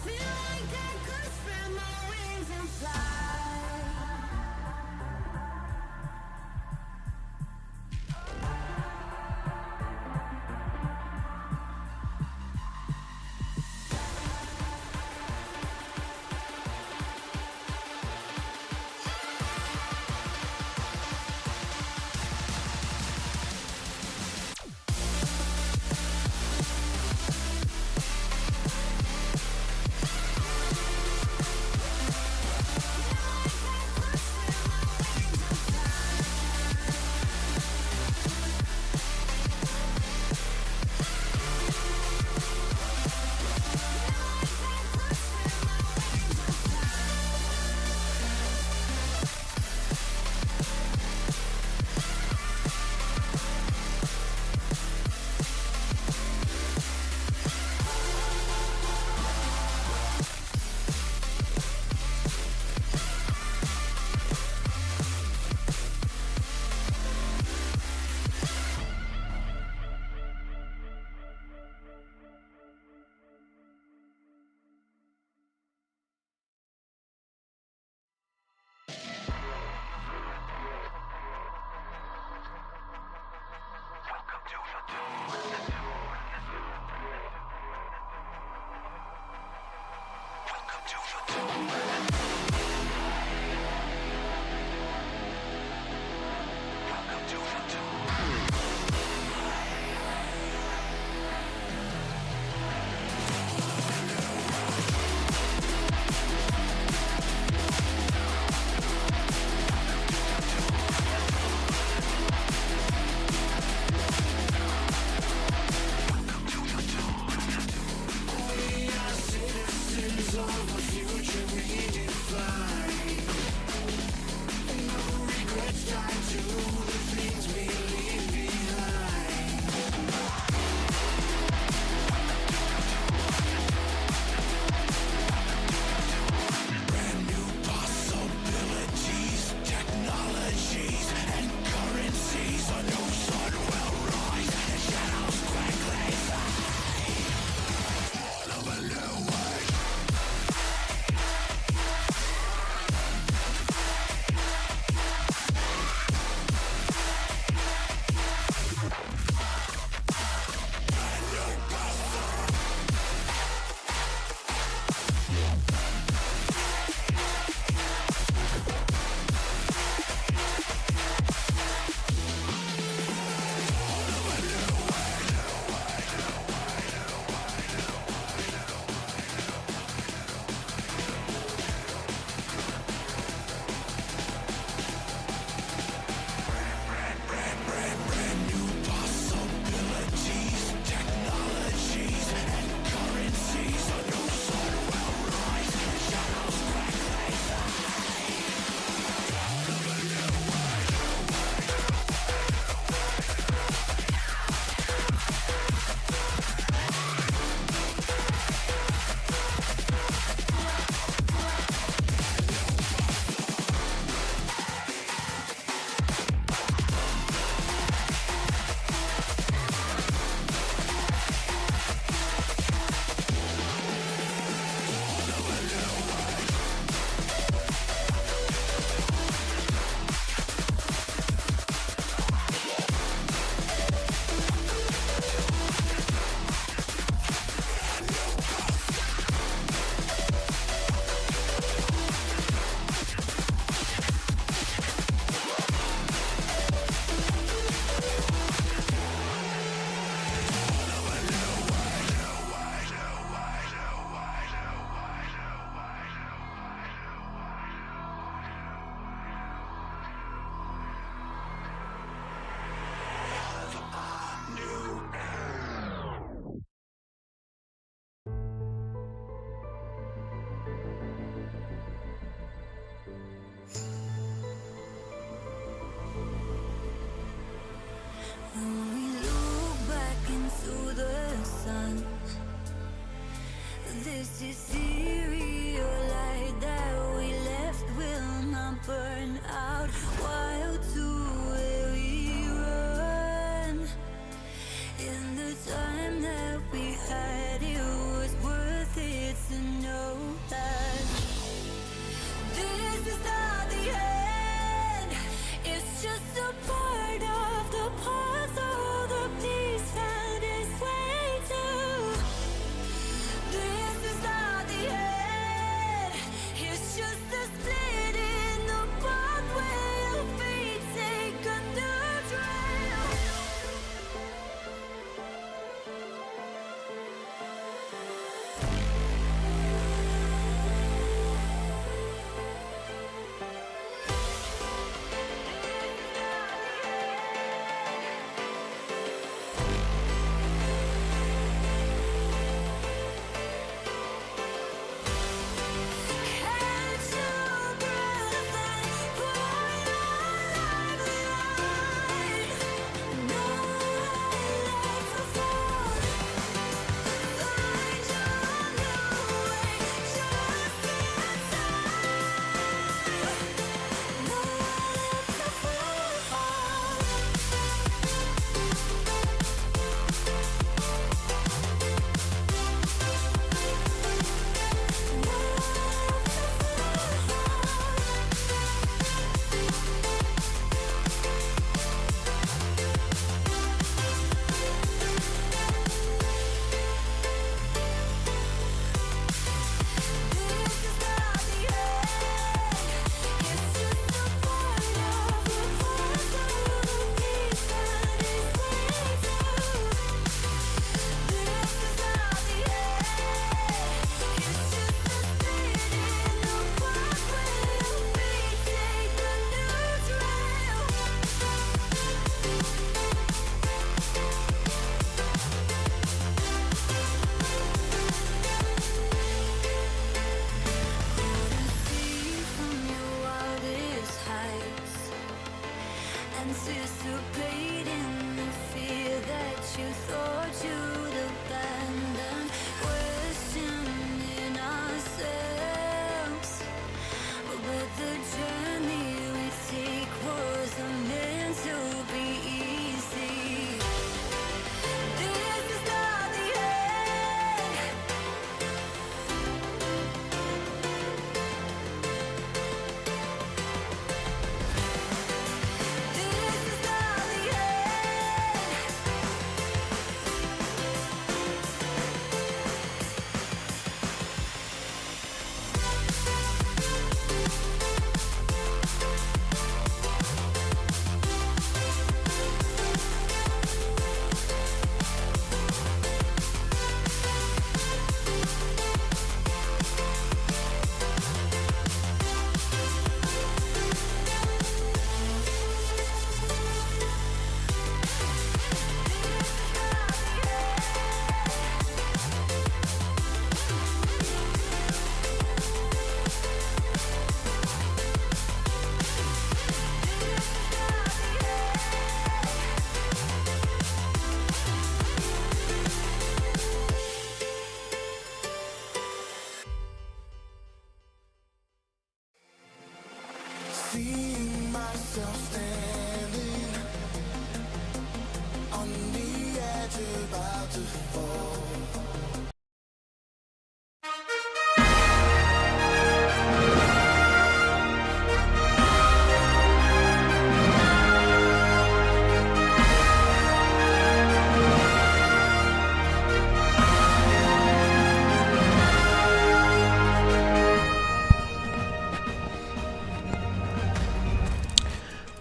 Feel like I could spread my wings and fly.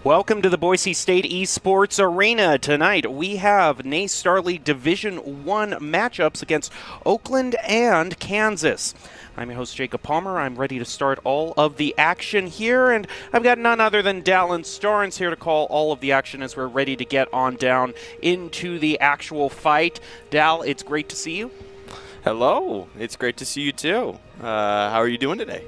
Welcome to the Boise State Esports Arena. Tonight we have NACE Star League Division I matchups against Oakland and Kansas. I'm your host, Jacob Palmer. I'm ready to start all of the action here, and I've got none other than Dallin Starnes here to call all of the action as we're ready to get on down into the actual fight. Dal, it's great to see you. Hello. It's great to see you too. How are you doing today?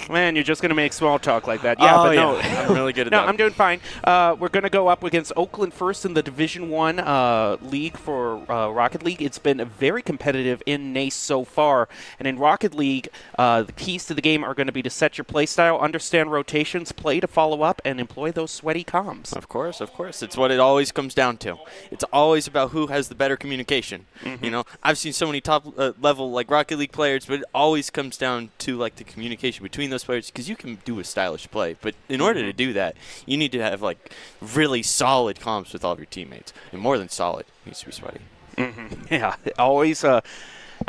Man, you're just going to make small talk like that. Yeah, but no. I'm really good at No, that. I'm doing fine. We're going to go up against Oakland first in the Division I league for Rocket League. It's been very competitive in NACE so far. And in Rocket League, the keys to the game are going to be to set your play style, understand rotations, play to follow up, and employ those sweaty comms. Of course, of course. It's what it always comes down to. It's always about who has the better communication. You know, I've seen so many top level like Rocket League players, but it always comes down to like the communication between those players, because you can do a stylish play, but in order to do that, you need to have like really solid comms with all of your teammates, and more than solid, it needs to be sweaty. Yeah, always.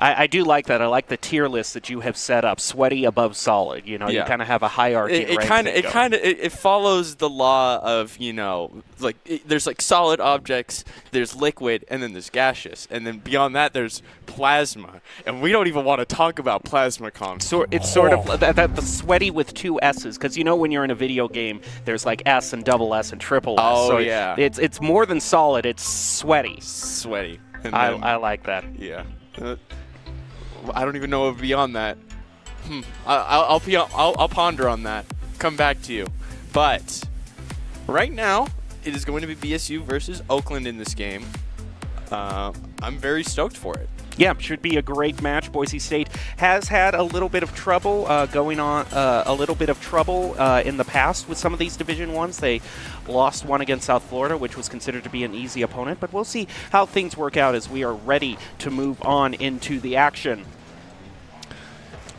I do like that. I like the tier list that you have set up. Sweaty above solid. You know, you kind of have a hierarchy. It follows the law of, you know, like there's like solid objects, there's liquid, and then there's gaseous, and then beyond that there's plasma, and we don't even want to talk about plasma comms. So it's sort of the sweaty with two S's, because you know when you're in a video game, there's like S and double S and triple S. Oh so yeah. It's more than solid. It's sweaty. Sweaty. And I like that. Yeah. I don't even know beyond that. I'll ponder on that. Come back to you. But right now, it is going to be BSU versus Oakland in this game. I'm very stoked for it. Yeah, should be a great match. Boise State has had a little bit of trouble in the past with some of these Division Ones. They lost one against South Florida, which was considered to be an easy opponent, but we'll see how things work out as we are ready to move on into the action.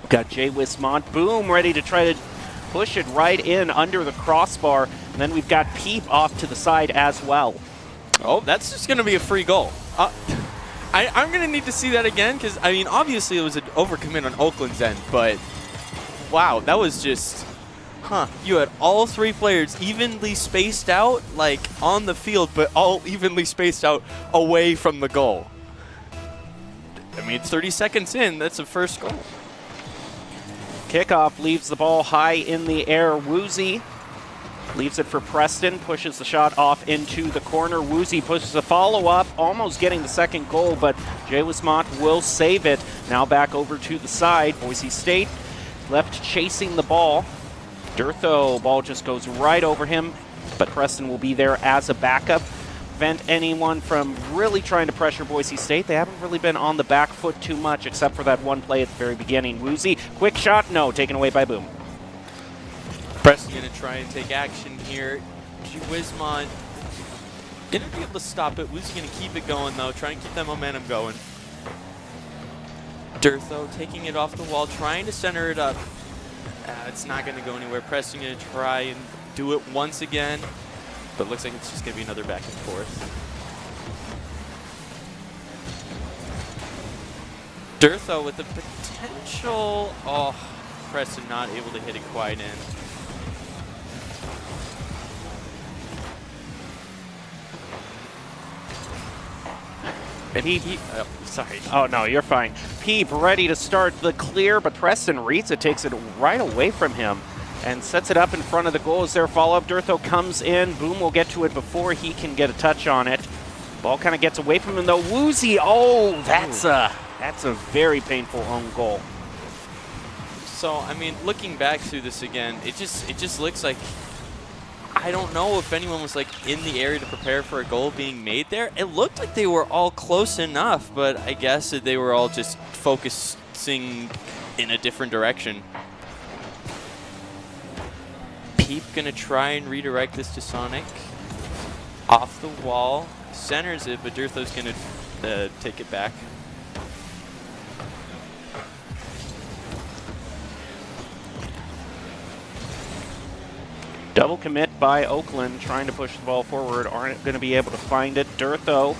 Got Jay Wismont, boom, ready to try to push it right in under the crossbar, and then we've got Peep off to the side as well. Oh, that's just going to be a free goal. I'm going to need to see that again, because, I mean, obviously it was an overcommit on Oakland's end, but wow, that was just, you had all three players evenly spaced out, like, on the field, but all evenly spaced out away from the goal. I mean, 30 seconds in, that's a first goal. Kickoff leaves the ball high in the air. Woozy leaves it for Preston, pushes the shot off into the corner. Woozy pushes a follow-up, almost getting the second goal, but Jay Wismont will save it. Now back over to the side. Boise State left chasing the ball. Durtho, ball just goes right over him, but Preston will be there as a backup. Prevent anyone from really trying to pressure Boise State. They haven't really been on the back foot too much, except for that one play at the very beginning. Woozy, quick shot, no, taken away by Boom. Preston going to try and take action here. Wismont going to be able to stop it. Woozy going to keep it going, though. Try and keep that momentum going. Durtho taking it off the wall, trying to center it up. It's not going to go anywhere. Preston going to try and do it once again, but looks like it's just going to be another back and forth. Durtho with the potential. Oh, Preston not able to hit it quite in. Peep, sorry. Oh, no, you're fine. Peep ready to start the clear, but Preston reads it, takes it right away from him, and sets it up in front of the goal. Is there a follow-up? Durtho comes in. Boom will get to it before he can get a touch on it. Ball kind of gets away from him, though. Woozy, oh, that's a very painful own goal. So, I mean, looking back through this again, it just looks like, I don't know if anyone was like in the area to prepare for a goal being made there. It looked like they were all close enough, but I guess that they were all just focusing in a different direction. Peep gonna try and redirect this to Sonic. Off the wall, centers it, but Durtho's gonna take it back. Double commit by Oakland, trying to push the ball forward. Aren't going to be able to find it. Durtho.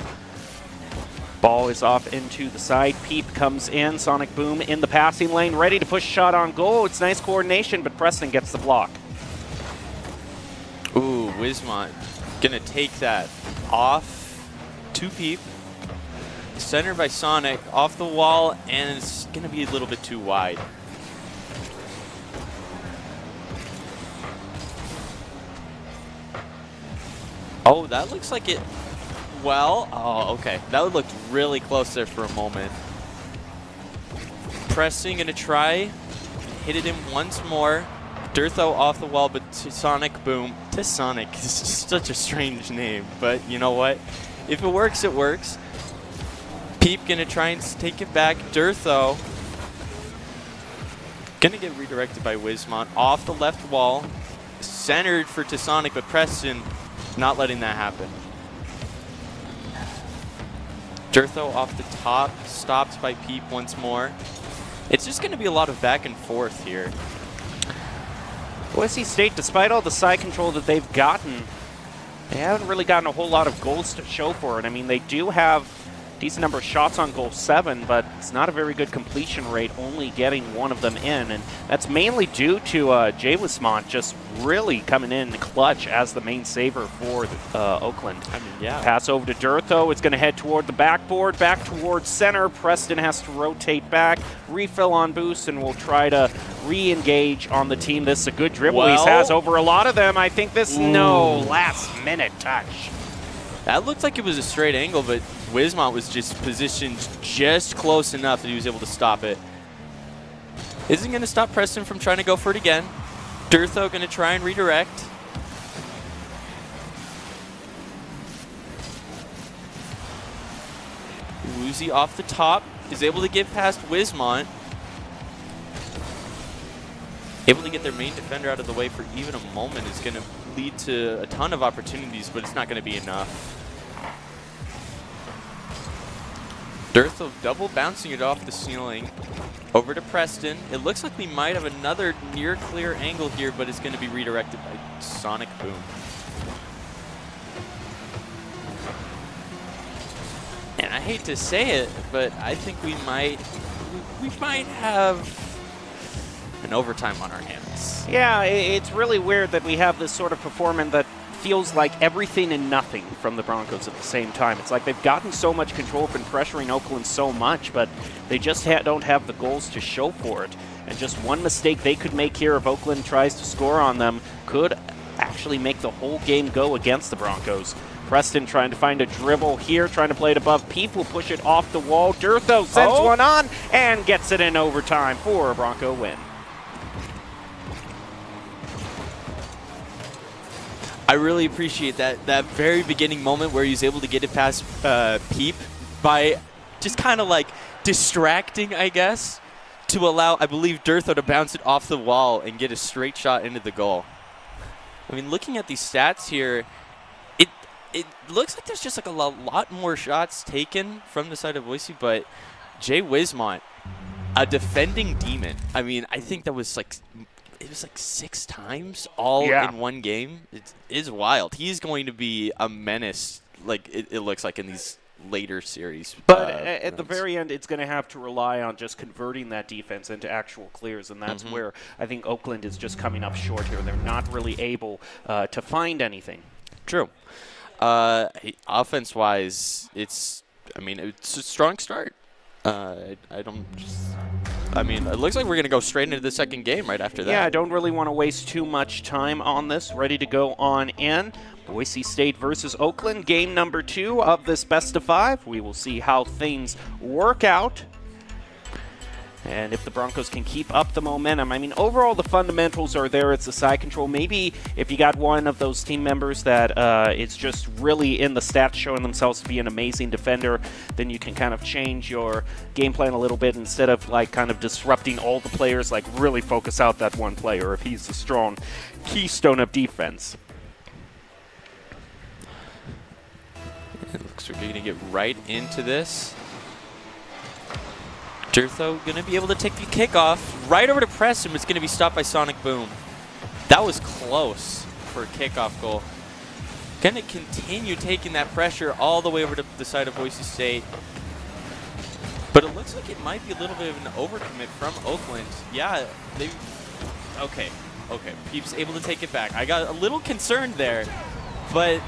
Ball is off into the side. Peep comes in. Sonic Boom in the passing lane, ready to push shot on goal. It's nice coordination, but Preston gets the block. Wismont gonna take that off to Peep. Centered by Sonic, off the wall, and it's gonna be a little bit too wide. Oh, that looks like it. Well, oh, okay. That looked really close there for a moment. Pressing, gonna try. Hit it in once more. Dirtho off the wall, but to Sonic, boom. To Sonic is such a strange name, but you know what? If it works, it works. Peep gonna try and take it back. Dirtho gonna get redirected by Wismont off the left wall. Centered for Tasonic, but Preston not letting that happen. Dirtho off the top, stopped by Peep once more. It's just gonna be a lot of back and forth here. Boise State, despite all the side control that they've gotten, they haven't really gotten a whole lot of goals to show for it. I mean, they do have a decent number of shots on goal 7, but it's not a very good completion rate, only getting one of them in. And that's mainly due to Jay Wismont just really coming in clutch as the main saver for Oakland. I mean, yeah. Pass over to Dirtho. It's going to head toward the backboard, back towards center. Preston has to rotate back, refill on boost, and we'll try to re-engage on the team. This is a good dribble he has over a lot of them. I think this, no, last-minute touch. That looked like it was a straight angle, but Wismont was just positioned just close enough that he was able to stop it. Isn't going to stop Preston from trying to go for it again. Dirtho going to try and redirect. Woozy off the top is able to get past Wismont. Able to get their main defender out of the way for even a moment is going to lead to a ton of opportunities, but it's not going to be enough. Dirtho double bouncing it off the ceiling. Over to Preston. It looks like we might have another near clear angle here, but it's going to be redirected by Sonic Boom. And I hate to say it, but I think we might have an overtime on our hands. Yeah, it's really weird that we have this sort of performance that feels like everything and nothing from the Broncos at the same time. It's like they've gotten so much control, been pressuring Oakland so much, but they just don't have the goals to show for it. And just one mistake they could make here if Oakland tries to score on them could actually make the whole game go against the Broncos. Preston trying to find a dribble here, trying to play it above. Peep will push it off the wall. Dirtho sends one on and gets it in overtime for a Bronco win. I really appreciate that very beginning moment where he was able to get it past Peep by just kind of like distracting, I guess, to allow, I believe, Dirtho to bounce it off the wall and get a straight shot into the goal. I mean, looking at these stats here, it looks like there's just like a lot more shots taken from the side of Boise, but Jay Wismont, a defending demon. I mean, I think that was like... It was like 6 times all in one game. It is wild. He's going to be a menace, like it looks like in these later series. But at the very end, it's going to have to rely on just converting that defense into actual clears, and that's where I think Oakland is just coming up short here. They're not really able to find anything. True. Offense-wise, it's a strong start. I mean, it looks like we're going to go straight into the second game right after that. Yeah, I don't really want to waste too much time on this. Ready to go on in. Boise State versus Oakland, game number 2 of this best of 5. We will see how things work out. And if the Broncos can keep up the momentum. I mean, overall, the fundamentals are there. It's the side control. Maybe if you got one of those team members that it's just really in the stats showing themselves to be an amazing defender, then you can kind of change your game plan a little bit instead of like kind of disrupting all the players, like really focus out that one player if he's a strong keystone of defense. It looks like we're going to get right into this. Dirtho going to be able to take the kickoff right over to Preston. It's going to be stopped by Sonic Boom. That was close for a kickoff goal. Going to continue taking that pressure all the way over to the side of Boise State. But it looks like it might be a little bit of an overcommit from Oakland. Yeah, they... Okay. Peep's able to take it back. I got a little concerned there. but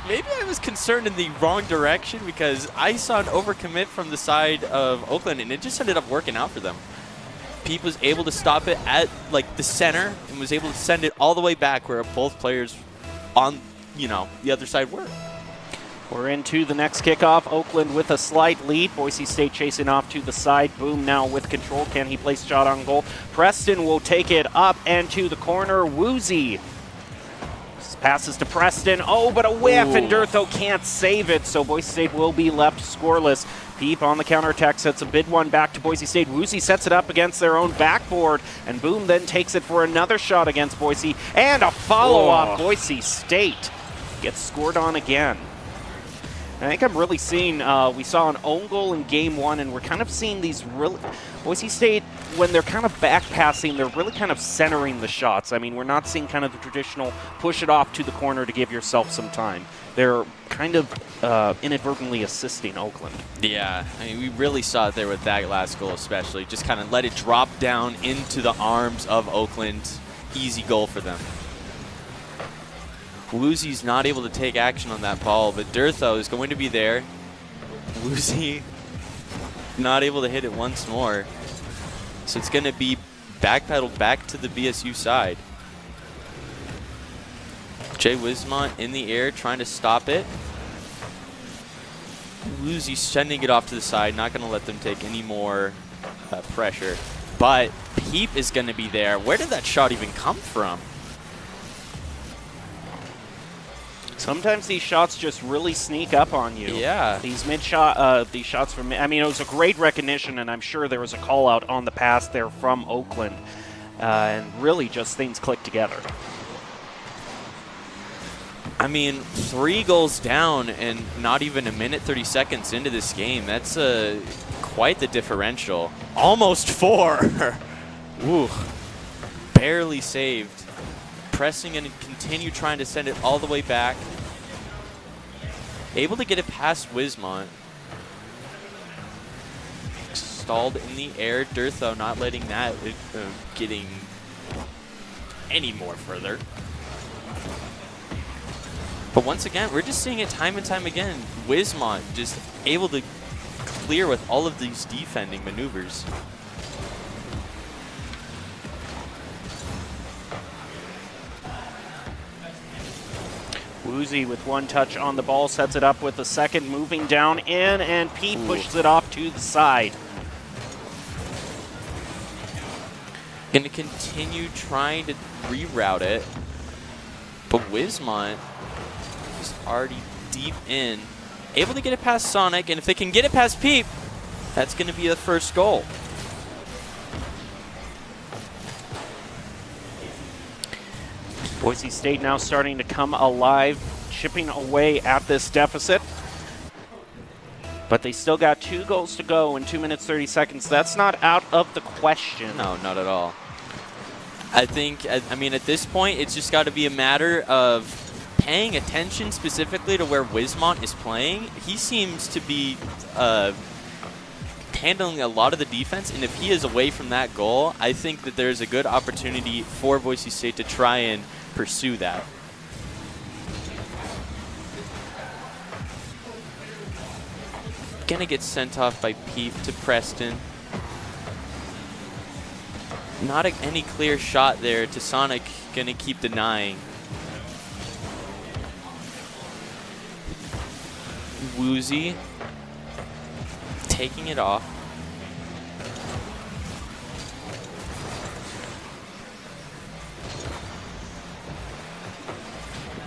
maybe I was concerned in the wrong direction because I saw an overcommit from the side of Oakland, and it just ended up working out for them. Peep was able to stop it at like the center and was able to send it all the way back where both players on, the other side were. We're into the next kickoff. Oakland with a slight lead. Boise State chasing off to the side. Boom now with control. Can he place shot on goal? Preston will take it up and to the corner. Woozy passes to Preston. Oh, but a whiff, and Durtho can't save it, so Boise State will be left scoreless. Peep on the counterattack sets a bid one back to Boise State. Woozy sets it up against their own backboard, and Boom then takes it for another shot against Boise, and a follow-up. Boise State gets scored on again. I think I'm really seeing, we saw an own goal in game one, and we're kind of seeing these really, Boise State, when they're kind of back passing, they're really kind of centering the shots. I mean, we're not seeing kind of the traditional push it off to the corner to give yourself some time. They're kind of inadvertently assisting Oakland. Yeah, I mean, we really saw it there with that last goal especially. Just kind of let it drop down into the arms of Oakland. Easy goal for them. Woozy's not able to take action on that ball, but Durtho is going to be there. Woozy not able to hit it once more. So it's going to be backpedaled back to the BSU side. Jay Wismont in the air trying to stop it. Woozy sending it off to the side, not going to let them take any more pressure. But Peep is going to be there. Where did that shot even come from? Sometimes these shots just really sneak up on you. Yeah. These these shots from, I mean, it was a great recognition, and I'm sure there was a call out on the pass there from Oakland, and really just things clicked together. I mean, 3 goals down and not even a minute 30 seconds into this game. That's quite the differential. Almost 4. Ooh. Barely saved. Pressing and continue trying to send it all the way back. Able to get it past Wismont. Stalled in the air. Durtho not letting that getting any more further. But once again, we're just seeing it time and time again. Wismont just able to clear with all of these defending maneuvers. Woozy with one touch on the ball, sets it up with the second, moving down in, and Pete pushes it off to the side. Going to continue trying to reroute it, but Wismont is already deep in. Able to get it past Sonic, and if they can get it past Peep, that's going to be the first goal. Boise State now starting to come alive, chipping away at this deficit. But they still got 2 goals to go in 2 minutes 30 seconds. That's not out of the question. No, not at all. I mean, at this point, it's just got to be a matter of paying attention specifically to where Wismont is playing. He seems to be handling a lot of the defense, and if he is away from that goal, I think that there's a good opportunity for Boise State to try and pursue that. Gonna get sent off by Pete to Preston. Not any clear shot there to Sonic, gonna keep denying. Woozy taking it off.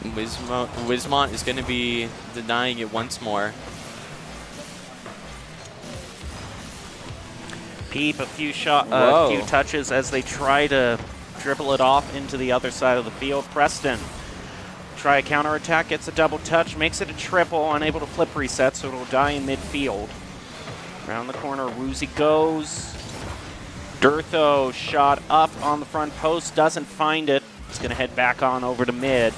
Wismont is going to be denying it once more. Peep a few touches as they try to dribble it off into the other side of the field. Preston try a counterattack, gets a double touch, makes it a triple, unable to flip reset, so it'll die in midfield. Around the corner, Woozy goes. Durtho shot up on the front post, doesn't find it. It's going to head back on over to mid.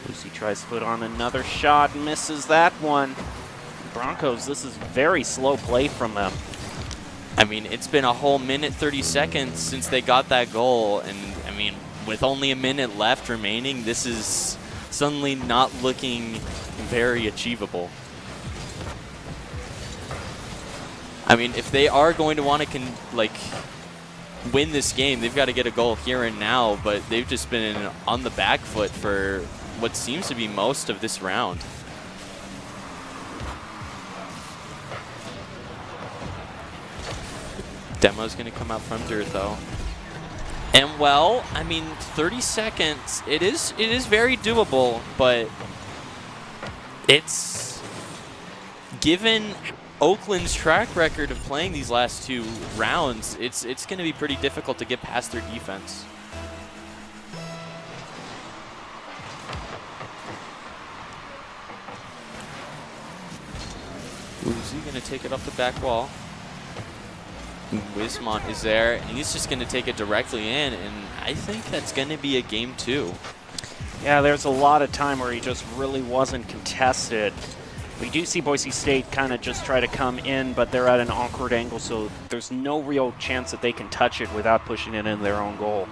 Woozy tries to put on another shot, misses that one. Broncos, this is very slow play from them. I mean, it's been a whole minute 30 seconds since they got that goal, and I mean, with only a minute left remaining, this is suddenly not looking very achievable. I mean, if they are going to want to win this game, they've got to get a goal here and now, but they've just been on the back foot for what seems to be most of this round. Demo's going to come out from Dirtho. And well, I mean, 30 seconds, it is very doable, but it's given Oakland's track record of playing these last 2 rounds, it's going to be pretty difficult to get past their defense. Uzi going to take it off the back wall. Wismont is there, and he's just going to take it directly in, and I think that's going to be a game 2. Yeah, there's a lot of time where he just really wasn't contested. We do see Boise State kind of just try to come in, but they're at an awkward angle, so there's no real chance that they can touch it without pushing it in their own goal.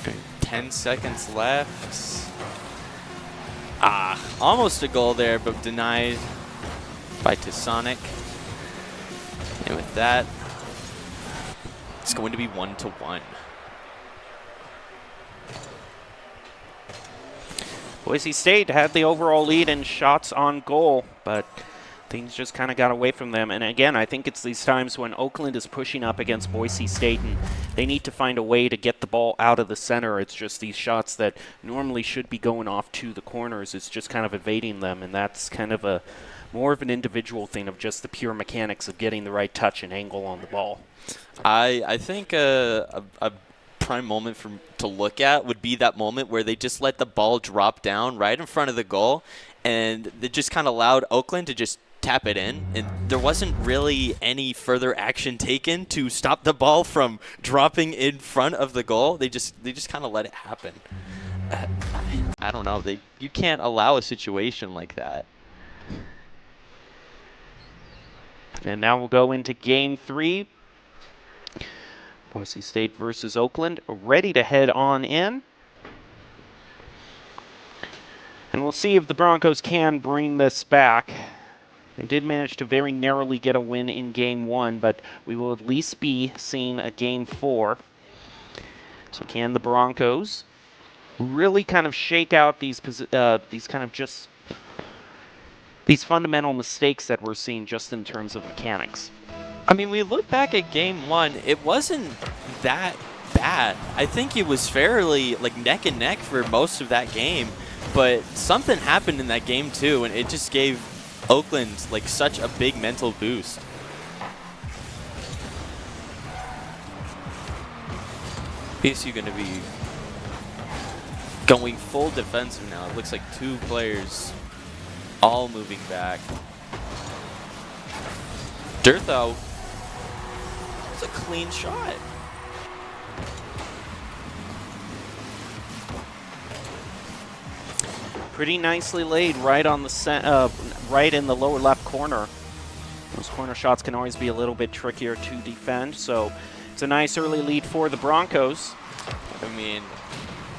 Okay, 10 seconds left. Almost a goal there, but denied by Tasonic. And with that, it's going to be 1-1. Boise State had the overall lead in shots on goal, but things just kind of got away from them. And again, I think it's these times when Oakland is pushing up against Boise State and they need to find a way to get the ball out of the center. It's just these shots that normally should be going off to the corners. It's just kind of evading them, and that's kind of more of an individual thing of just the pure mechanics of getting the right touch and angle on the ball. I think a prime moment to look at would be that moment where they just let the ball drop down right in front of the goal, and they just kind of allowed Oakland to just tap it in, and there wasn't really any further action taken to stop the ball from dropping in front of the goal. They just kind of let it happen. I don't know. You can't allow a situation like that. And now we'll go into Game 3. Boise State versus Oakland, ready to head on in. And we'll see if the Broncos can bring this back. They did manage to very narrowly get a win in Game 1, but we will at least be seeing a Game 4. So can the Broncos really kind of shake out these fundamental mistakes that we're seeing just in terms of mechanics? I mean, we look back at Game 1, it wasn't that bad. I think it was fairly neck and neck for most of that game, but something happened in that Game 2, and it just gave Oakland such a big mental boost. BSU going to be going full defensive now. It looks like 2 players all moving back. Dirtho, it's a clean shot. Pretty nicely laid right on the right in the lower left corner. Those corner shots can always be a little bit trickier to defend, so it's a nice early lead for the Broncos. I mean,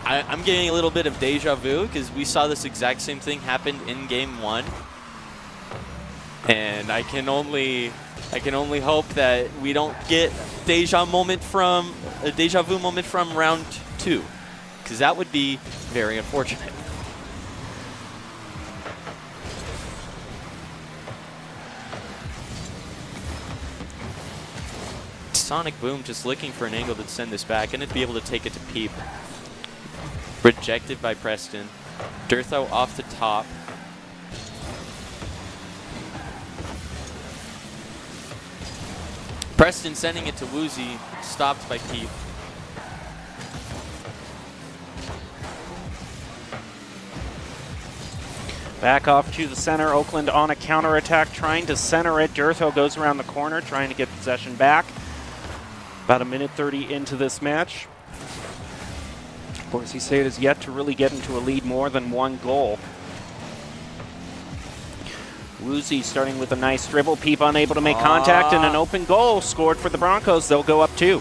I'm getting a little bit of deja vu because we saw this exact same thing happen in Game 1, and I can only hope that we don't get deja vu moment from round 2, because that would be very unfortunate. Sonic Boom just looking for an angle to send this back, and it'd be able to take it to Peep. Rejected by Preston. Dirtho off the top. Preston sending it to Woozy, stopped by Peep. Back off to the center. Oakland on a counterattack, trying to center it. Dirtho goes around the corner, trying to get possession back. About 1:30 into this match. Boise State has yet to really get into a lead more than 1 goal. Woozy starting with a nice dribble. Peep unable to make contact, and an open goal scored for the Broncos. They'll go up 2.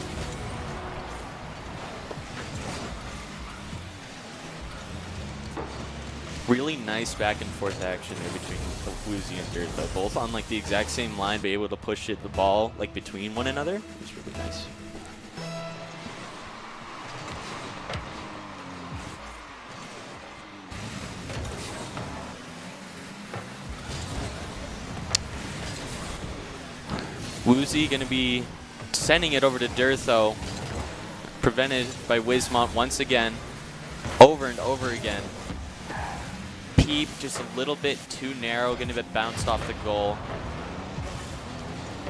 Really nice back and forth action there between Woozy and Dirt, though. Both on like the exact same line, but able to push the ball like between one another. It's really nice. Woozy going to be sending it over to Dirtho, prevented by Wismont once again, over and over again. Peep just a little bit too narrow, going to get bounced off the goal.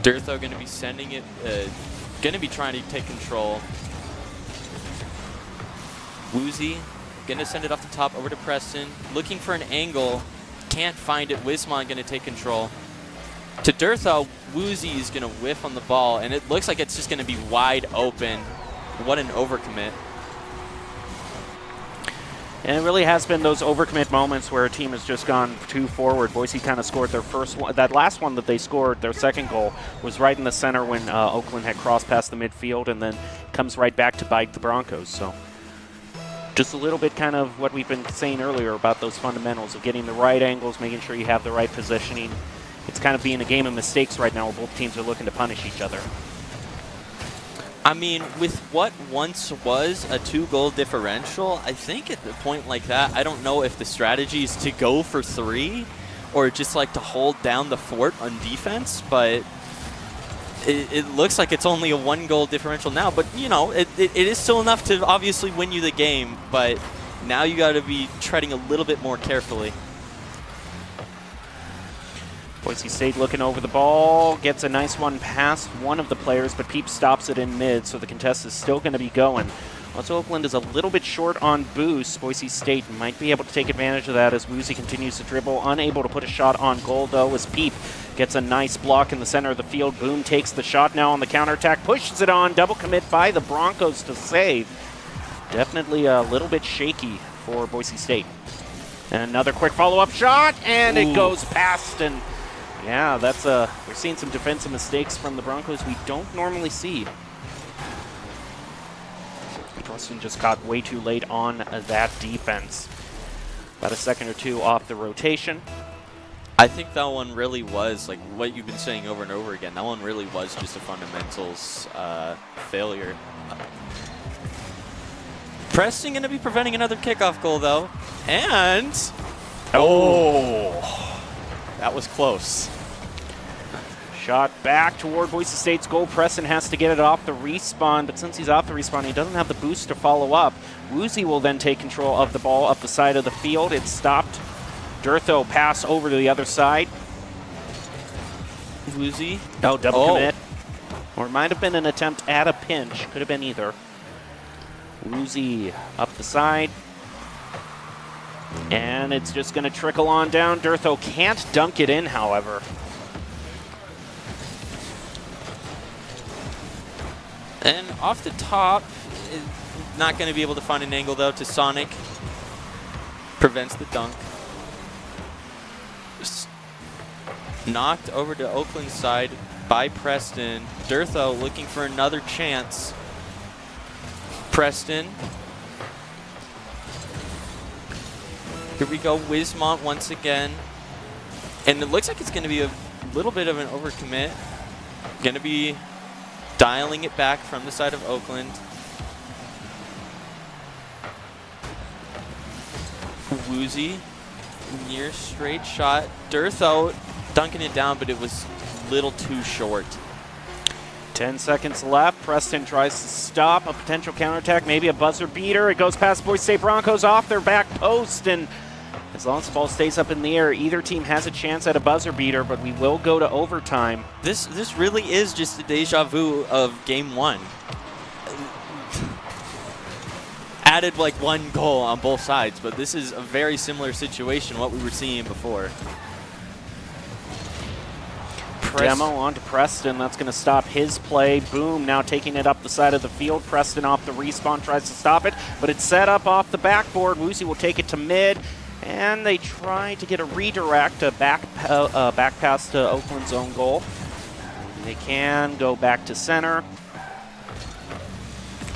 Dirtho going to be sending it, going to be trying to take control. Woozy going to send it off the top over to Preston, looking for an angle, can't find it. Wismont going to take control. To Dirtho, Woozy is going to whiff on the ball, and it looks like it's just going to be wide open. What an overcommit. And it really has been those overcommit moments where a team has just gone too forward. Boise kind of scored their first one. That last one that they scored, their second goal, was right in the center when Oakland had crossed past the midfield, and then comes right back to bite the Broncos. So just a little bit kind of what we've been saying earlier about those fundamentals of getting the right angles, making sure you have the right positioning. It's kind of being a game of mistakes right now where both teams are looking to punish each other. I mean, with what once was a 2-goal differential, I think at the point like that, I don't know if the strategy is to go for 3 or just like to hold down the fort on defense, but it looks like it's only a 1-goal differential now. But, you know, it is still enough to obviously win you the game, but now you got to be treading a little bit more carefully. Boise State looking over the ball, gets a nice one past one of the players, but Peep stops it in mid, so the contest is still going to be going. Once Oakland is a little bit short on boost, Boise State might be able to take advantage of that as Woozy continues to dribble. Unable to put a shot on goal, though, as Peep gets a nice block in the center of the field. Boom takes the shot now on the counterattack, pushes it on, double commit by the Broncos to save. Definitely a little bit shaky for Boise State. And another quick follow-up shot, and it goes past, and yeah, that's we're seeing some defensive mistakes from the Broncos we don't normally see. Preston just got way too late on that defense. About a second or two off the rotation. I think that one really was, like what you've been saying over and over again, that one really was just a fundamentals failure. Preston going to be preventing another kickoff goal, though. And... oh! That was close. Shot back toward Boise State's goal. Preston has to get it off the respawn, but since he's off the respawn, he doesn't have the boost to follow up. Woozy will then take control of the ball up the side of the field. It's stopped. Dirtho pass over to the other side. Woozy. Oh, double commit. Or it might have been an attempt at a pinch. Could have been either. Woozy up the side. And it's just going to trickle on down. Dirtho can't dunk it in, however. And off the top, not going to be able to find an angle, though, to Sonic. Prevents the dunk. Just knocked over to Oakland's side by Preston. Dirtho looking for another chance. Preston. Here we go, Wismont once again. And it looks like it's going to be a little bit of an overcommit. Going to be dialing it back from the side of Oakland. Woozy, near straight shot. Dirtho dunking it down, but it was a little too short. 10 seconds left. Preston tries to stop a potential counterattack, maybe a buzzer beater. It goes past Boise State Broncos off their back post, and as long as the ball stays up in the air, either team has a chance at a buzzer beater, but we will go to overtime. This really is just a deja vu of game one. Added like 1 goal on both sides, but this is a very similar situation what we were seeing before. Demo onto Preston. That's going to stop his play. Boom, now taking it up the side of the field. Preston off the respawn, tries to stop it, but it's set up off the backboard. Woozy will take it to mid. And they try to get a redirect, a back pass to Oakland's own goal. They can go back to center.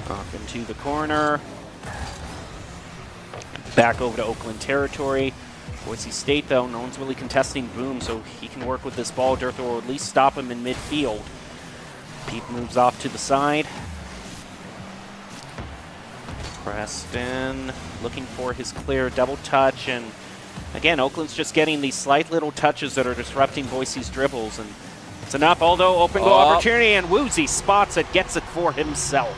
Off into the corner. Back over to Oakland territory. Boise State, though, no one's really contesting Boom, so he can work with this ball. Durtho will at least stop him in midfield. Peep moves off to the side. Preston looking for his clear double touch, and again, Oakland's just getting these slight little touches that are disrupting Boise's dribbles, and it's enough, although open goal opportunity, and Woozy spots it, gets it for himself.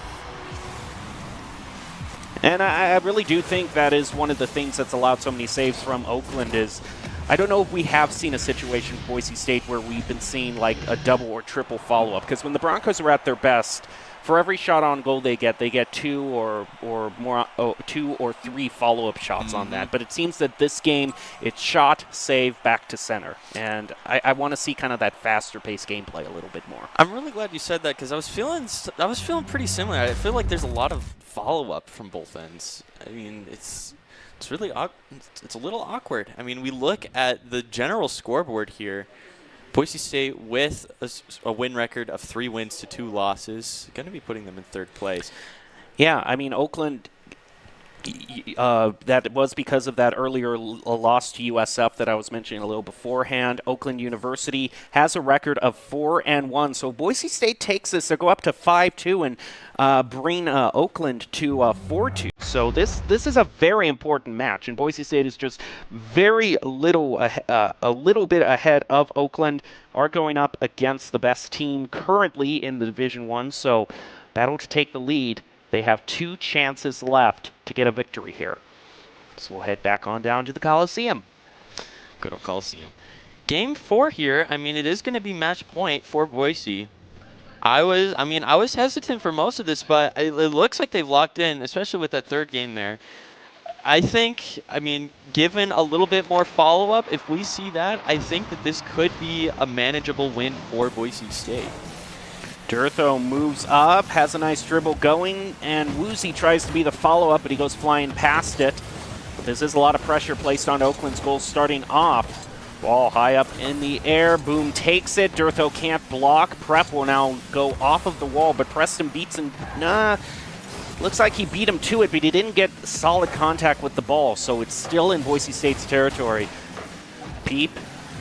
And I really do think that is one of the things that's allowed so many saves from Oakland is, I don't know if we have seen a situation for Boise State where we've been seeing like a double or triple follow-up, because when the Broncos are at their best, for every shot on goal they get two or three follow-up shots on that. But it seems that this game, it's shot, save, back to center. And I want to see kind of that faster-paced gameplay a little bit more. I'm really glad you said that, because I was feeling pretty similar. I feel like there's a lot of follow-up from both ends. I mean, it's really it's a little awkward. I mean, we look at the general scoreboard here. Boise State with a win record of 3 wins to 2 losses, going to be putting them in 3rd place. Yeah, I mean, Oakland, that was because of that earlier loss to USF that I was mentioning a little beforehand. Oakland University has a record of 4-1, so Boise State takes this. They'll go up to 5-2 and bring Oakland to 4-2. So this is a very important match, and Boise State is just very a little bit ahead of Oakland. Are going up against the best team currently in the Division I, so battle to take the lead. They have 2 chances left to get a victory here. So we'll head back on down to the Coliseum. Good old Coliseum. Game 4 here, I mean, it is going to be match point for Boise. I was hesitant for most of this, but it looks like they've locked in, especially with that 3rd game there. I think, I mean, given a little bit more follow-up, if we see that, I think that this could be a manageable win for Boise State. Durtho moves up, has a nice dribble going, and Woozy tries to be the follow-up, but he goes flying past it. But this is a lot of pressure placed on Oakland's goal starting off. Ball high up in the air. Boom takes it. Durtho can't block. Prep will now go off of the wall, but Preston beats him. Looks like he beat him to it, but he didn't get solid contact with the ball, so it's still in Boise State's territory. Peep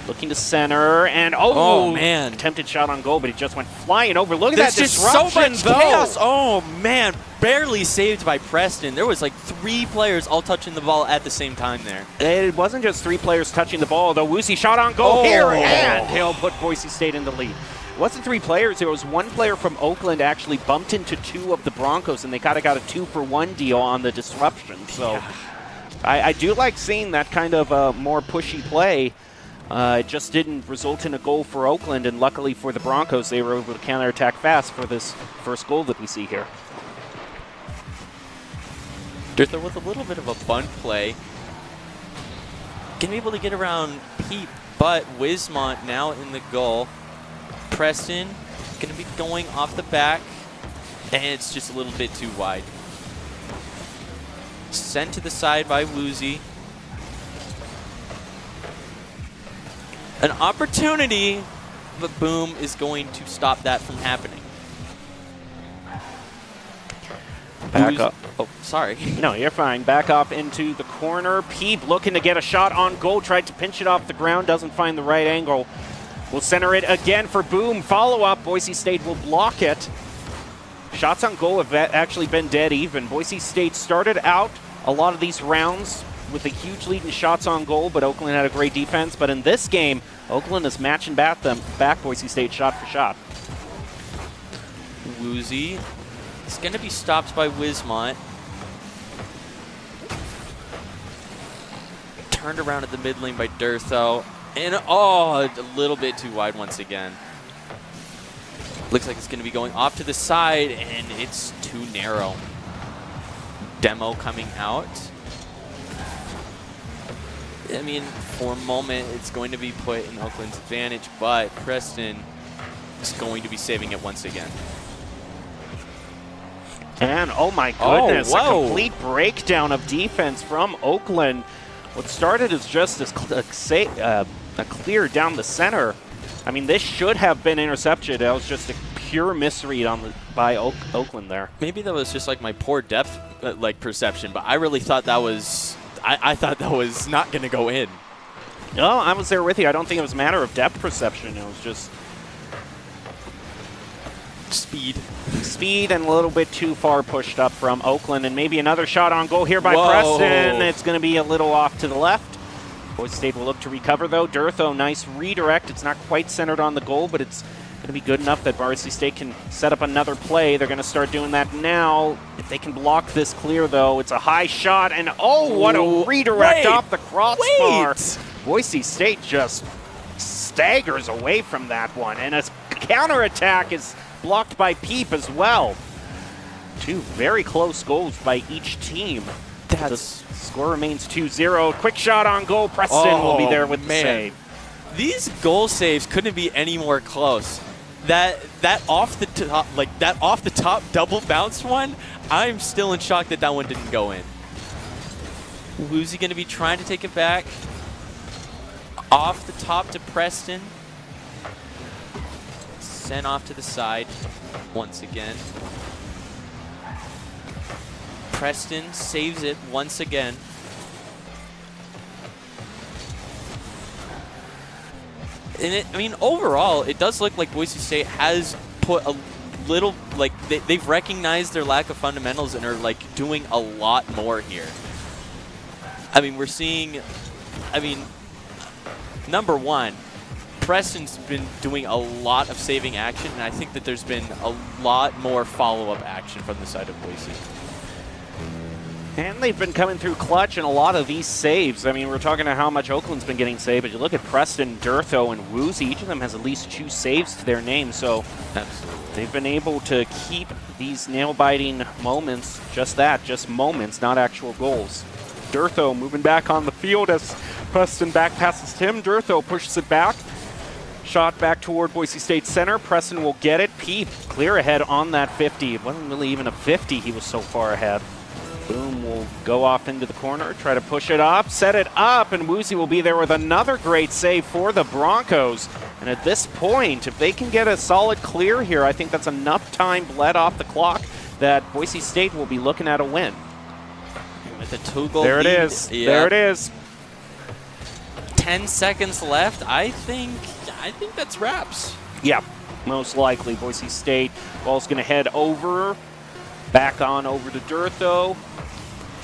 looking to center, and oh man, attempted shot on goal, but he just went flying over. Look at that disruption, so much chaos. Oh man, barely saved by Preston. There was like 3 players all touching the ball at the same time there. It wasn't just 3 players touching the ball, though. Woozy shot on goal here, and he'll put Boise State in the lead. It wasn't 3 players. There was 1 player from Oakland actually bumped into 2 of the Broncos, and they kind of got a 2-for-1 deal on the disruption. So yeah. I do like seeing that kind of more pushy play. It just didn't result in a goal for Oakland, and luckily for the Broncos, they were able to counterattack fast for this first goal that we see here. Durtho with a little bit of a bunt play. Gonna be able to get around Peep, but Wismont now in the goal. Preston gonna be going off the back, and it's just a little bit too wide. Sent to the side by Woozy. An opportunity, but Boom is going to stop that from happening. Back up. Oh, sorry. No, you're fine. Back up into the corner. Peep looking to get a shot on goal. Tried to pinch it off the ground. Doesn't find the right angle. We'll center it again for Boom. Follow-up. Boise State will block it. Shots on goal have actually been dead even. Boise State started out a lot of these rounds with a huge lead in shots on goal, but Oakland had a great defense. But in this game, Oakland is matching back Boise State shot for shot. Woozy is going to be stopped by Wismont. Turned around at the mid lane by Durtho. And a little bit too wide once again. Looks like it's going to be going off to the side, and it's too narrow. Demo coming out. I mean, for a moment, it's going to be put in Oakland's advantage, but Preston is going to be saving it once again. And, oh my goodness, a complete breakdown of defense from Oakland. what started as just a clear down the center. I mean, this should have been intercepted. That was just a pure misread by Oakland there. Maybe that was just like my poor depth perception, but I really thought that was I thought that was not going to go in. No, I was there with you. I don't think it was a matter of depth perception. It was just speed and a little bit too far pushed up from Oakland, and maybe another shot on goal here by Preston. It's going to be a little off to the left. Boise State will look to recover, though. Durtho, nice redirect. It's not quite centered on the goal, but it's going to be good enough that Boise State can set up another play. They're going to start doing that now. If they can block this clear, though, it's a high shot, and oh, what a redirect off the crossbar. Boise State just staggers away from that one, and a counterattack is blocked by Peep as well. Two very close goals by each team. The score remains 2-0. Quick shot on goal. Preston will be there with the save. These goal saves couldn't be any more close. That off the top double bounce one, I'm still in shock that one didn't go in. Woozy going to be trying to take it back. Off the top to Preston. Sent off to the side once again. Preston saves it once again. And I mean, overall, it does look like Boise State has put a little, they've recognized their lack of fundamentals and are doing a lot more here. I mean, we're seeing, number one, Preston's been doing a lot of saving action, and I think that there's been a lot more follow-up action from the side of Boise. And they've been coming through clutch in a lot of these saves. I mean, we're talking about how much Oakland's been getting saved, but you look at Preston, Durtho, and Woozy. Each of them has at least 2 saves to their name, so they've been able to keep these nail-biting moments, just moments, not actual goals. Durtho moving back on the field as Preston back passes him. Durtho pushes it back. Shot back toward Boise State center. Preston will get it. Peep clear ahead on that 50. It wasn't really even a 50. He was so far ahead. Boom will go off into the corner, try to push it up, set it up, and Woozy will be there with another great save for the Broncos. And at this point, if they can get a solid clear here, I think that's enough time bled off the clock that Boise State will be looking at a win. With a 2-goal there lead. It is. Yeah. There it is. 10 seconds left. I think that's wraps. Yeah, most likely. Boise State ball's going to head over, back on over to Durtho,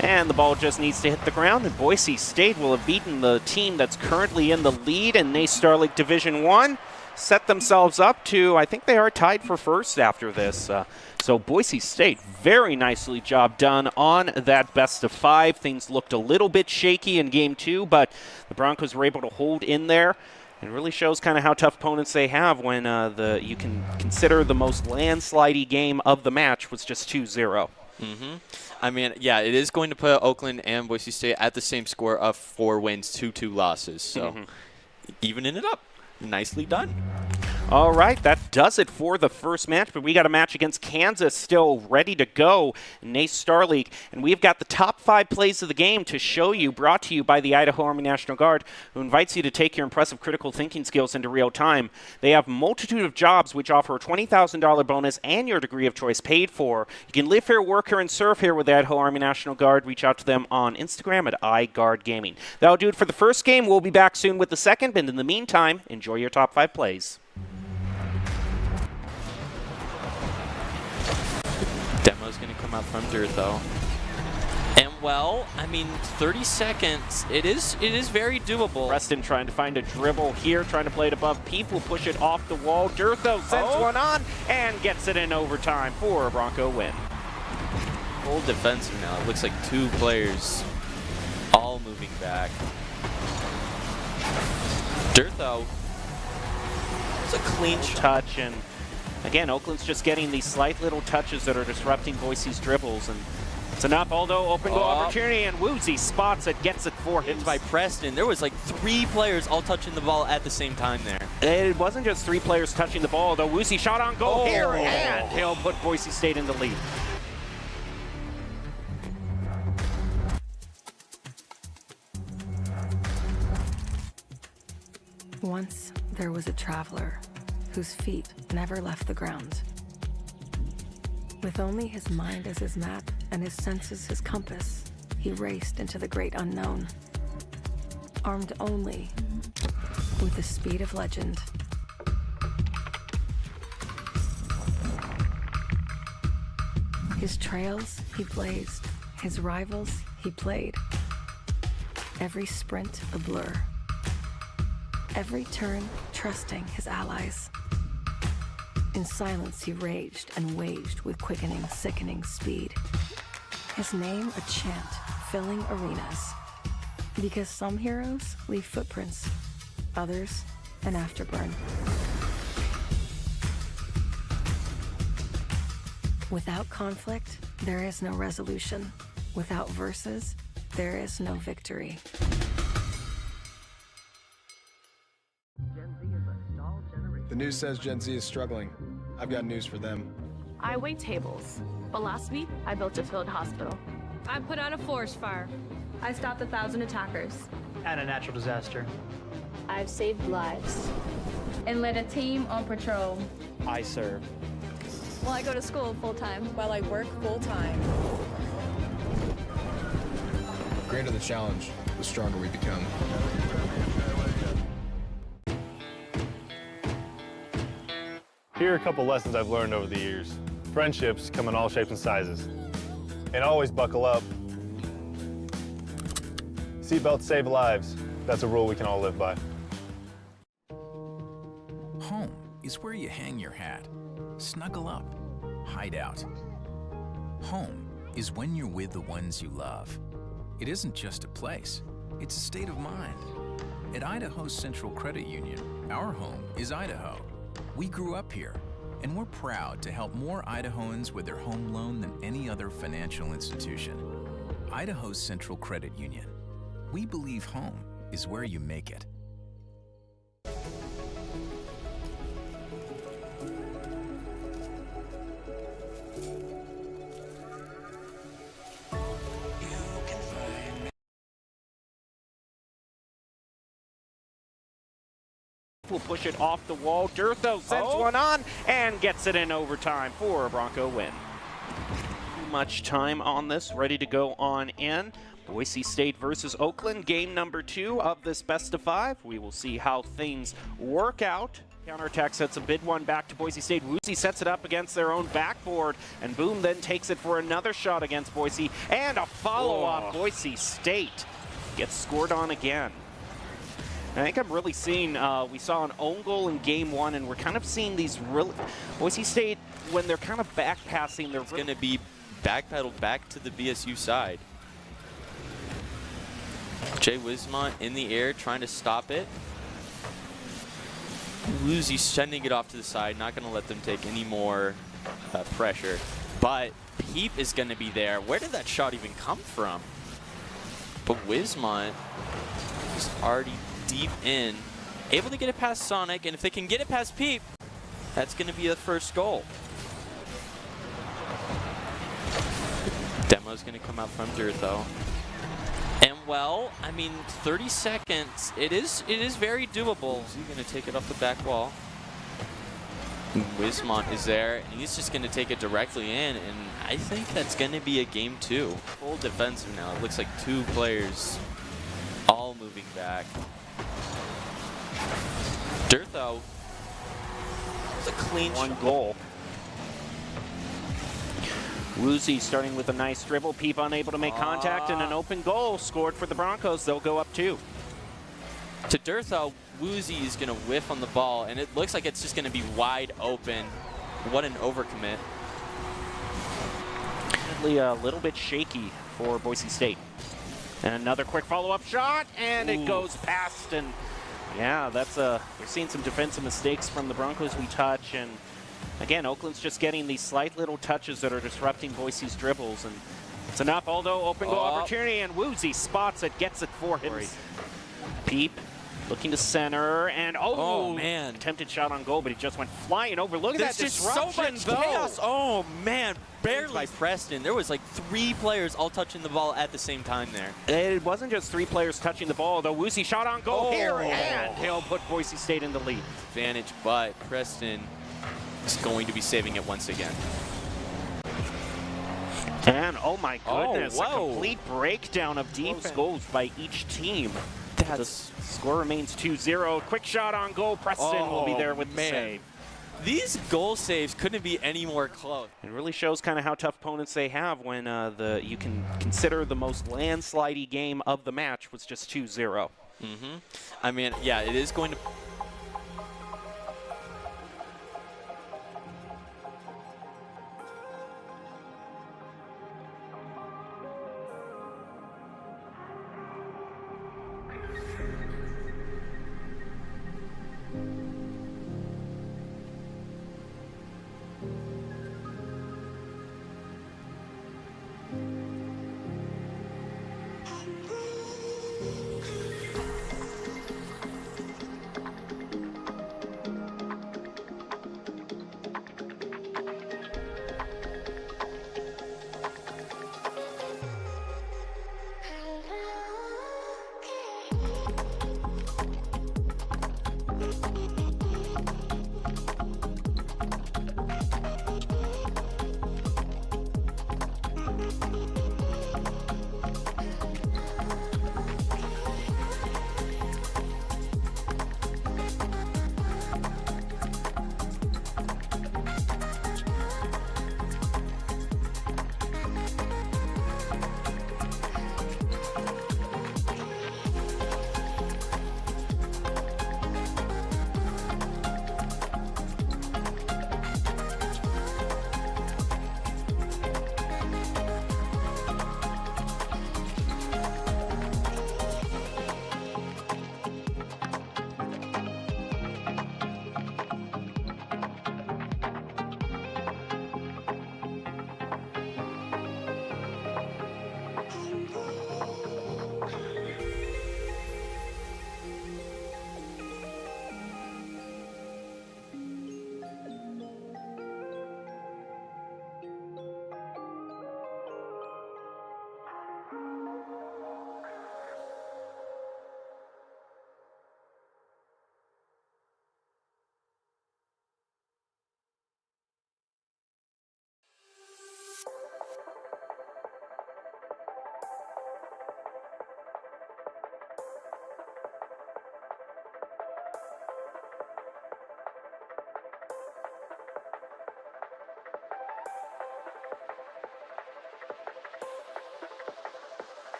and the ball just needs to hit the ground, and Boise State will have beaten the team that's currently in the lead in NACE Star League Division 1, set themselves up to, I think they are tied for first after this. So Boise State, very nicely job done on that best of 5. Things looked a little bit shaky in game 2, but the Broncos were able to hold in there. It really shows kind of how tough opponents they have when you can consider the most landslidey game of the match was just 2-0. Mm-hmm. I mean, yeah, it is going to put Oakland and Boise State at the same score of 4 wins, 2 losses. So evening it up. Nicely done. All right, that does it for the first match, but we got a match against Kansas still ready to go in NACE Star League, and we've got the top 5 plays of the game to show you, brought to you by the Idaho Army National Guard, who invites you to take your impressive critical thinking skills into real time. They have a multitude of jobs which offer a $20,000 bonus and your degree of choice paid for. You can live here, work here, and serve here with the Idaho Army National Guard. Reach out to them on Instagram at iGuardGaming. That'll do it for the first game. We'll be back soon with the second, but in the meantime, enjoy your top 5 plays. Demo's going to come out from Durtho. And, well, I mean, 30 seconds, it is very doable. Preston trying to find a dribble here, trying to play it above. Peep will push it off the wall. Durtho sends one on and gets it in overtime for a Bronco win. Full defensive now. It looks like 2 players all moving back. Durtho. It's a clean touch, and again, Oakland's just getting these slight little touches that are disrupting Boise's dribbles, and it's enough. Although open goal opportunity, and Woozy spots it, gets it for him. It's by Preston. There was like 3 players all touching the ball at the same time there. It wasn't just 3 players touching the ball, though. Woozy shot on goal here, and he'll put Boise State in the lead. Once there was a traveler whose feet never left the ground. With only his mind as his map and his senses his compass, he raced into the great unknown, armed only with the speed of legend. His trails he blazed, his rivals he played. Every sprint a blur, every turn trusting his allies. In silence he raged and waged with quickening, sickening speed. His name a chant filling arenas. Because some heroes leave footprints, others an afterburn. Without conflict, there is no resolution. Without verses, there is no victory. The news says Gen Z is struggling. I've got news for them. I wait tables, but last week I built a field hospital. I put out a forest fire. I stopped 1,000 attackers. And a natural disaster. I've saved lives. And led a team on patrol. I serve. Well, I go to school full-time. While I work full-time. The greater the challenge, the stronger we become. Here are a couple lessons I've learned over the years. Friendships come in all shapes and sizes. And always buckle up. Seatbelts save lives. That's a rule we can all live by. Home is where you hang your hat. Snuggle up. Hide out. Home is when you're with the ones you love. It isn't just a place, it's a state of mind. At Idaho Central Credit Union, our home is Idaho. We grew up here, and we're proud to help more Idahoans with their home loan than any other financial institution. Idaho Central Credit Union. We believe home is where you make it. Will push it off the wall. Durtho sends one on and gets it in overtime for a Bronco win. Too much time on this, ready to go on in. Boise State versus Oakland, game number 2 of this best of 5. We will see how things work out. Counterattack sets a bid one back to Boise State. Woozy sets it up against their own backboard, and Boom then takes it for another shot against Boise, and a follow-up. Boise State gets scored on again. I think I'm really seeing, we saw an own goal in game 1, and we're kind of seeing these really, Boise State, when they're kind of back passing, they're going to be backpedaled back to the BSU side. Jay Wismont in the air trying to stop it. Woozy sending it off to the side, not going to let them take any more pressure. But Peep is going to be there. Where did that shot even come from? But Wismont is already deep in, able to get it past Sonic, and if they can get it past Peep, that's going to be the first goal. Demo's going to come out from Durtho. And well, I mean, 30 seconds, it is very doable. He's going to take it off the back wall. Wismont is there, and he's just going to take it directly in, and I think that's going to be a game 2. Full defensive now. It looks like 2 players all moving back. Durtho, it's a clean one goal. Woozy starting with a nice dribble. Peep unable to make contact, and an open goal scored for the Broncos. They'll go up 2. To Durtho, Woozy is going to whiff on the ball, and it looks like it's just going to be wide open. What an overcommit. Definitely a little bit shaky for Boise State. And another quick follow-up shot, and it goes past, and yeah, that's we've seen some defensive mistakes from the Broncos we touch, and again, Oakland's just getting these slight little touches that are disrupting Boise's dribbles, and it's enough. Aldo, open goal opportunity, and Woozy spots it, gets it for him. Peep Looking to center, and Oh, man. attempted shot on goal, but he just went flying over. Look at There's that just disruption, so much though. chaos. Oh, man. Barely by Preston. There was like 3 players all touching the ball at the same time there. It wasn't just 3 players touching the ball, though. Woozy shot on goal here, and he'll put Boise State in the lead. Advantage, but Preston is going to be saving it once again. And oh my goodness, a whoa. complete breakdown of defense goals by each team. The score remains 2-0. Quick shot on goal. Preston will be there with the save. These goal saves couldn't be any more close. It really shows kind of how tough opponents they have when you can consider the most landslidey game of the match was just 2-0. I mean, yeah, it is going to...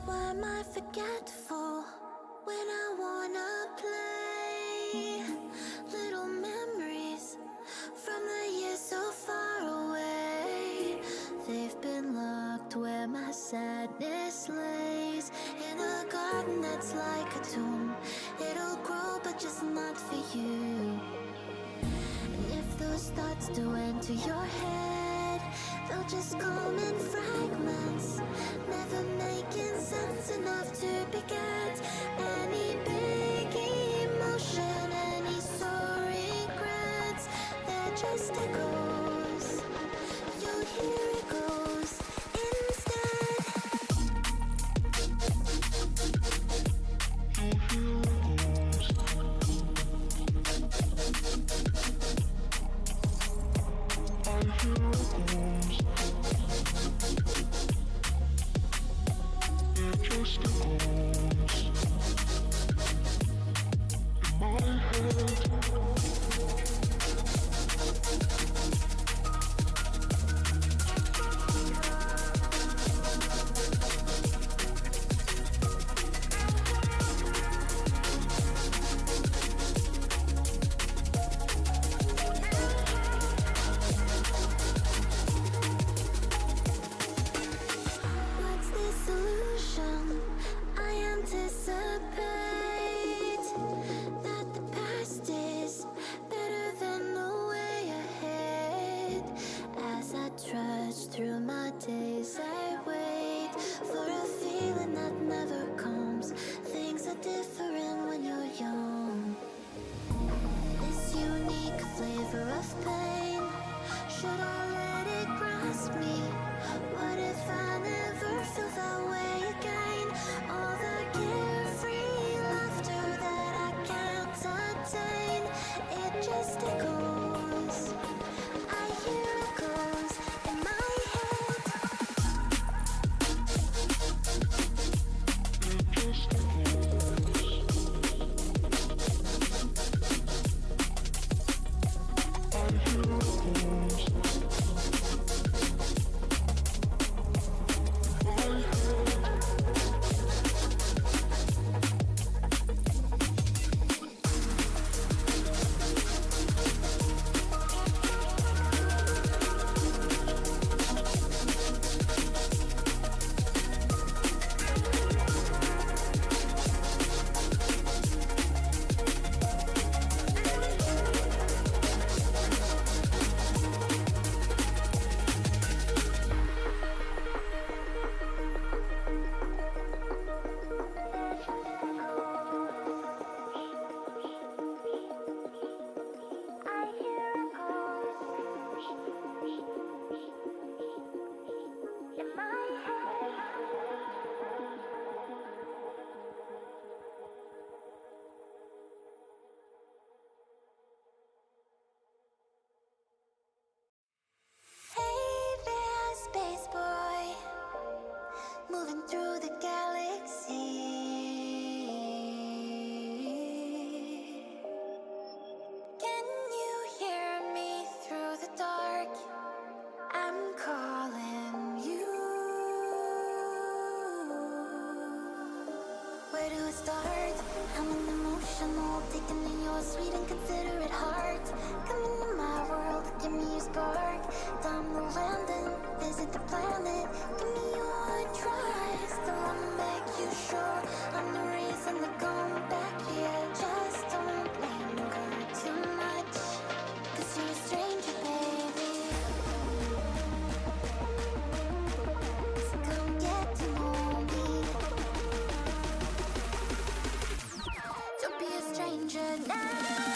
Why am I forgetful when I wanna play? Little memories from the years so far away. They've been locked where my sadness lays. In a garden that's like a tomb. It'll grow but just not for you. And if those thoughts do enter your head, they'll just come in fragments, never making sense enough to beget any big emotion, any sore regrets. They're just echoes. You'll hear it goes instead. What's the solution? I anticipate that the past is better than the way ahead. As I trudge through my days, I wait for a feeling that never comes. Things are different when you're young. This unique flavor of pain, should I let it grasp me? What if I never feel that way again? All the carefree laughter that I can't attain, it just echoes. I hear echoes in my head. It just Hey there, space boy, moving through the galaxy. Can you hear me through the dark? I'm calling you. Where do I start? I'm an emotional, taking in your sweet and considerate heart. Come into my world, give me your spark. Time to land and visit the planet. Give me your try. Still I'ma make you sure I'm the reason to come back here. Just don't linger too much, 'cause you're a stranger, baby. So come get to know me. Don't be a stranger now.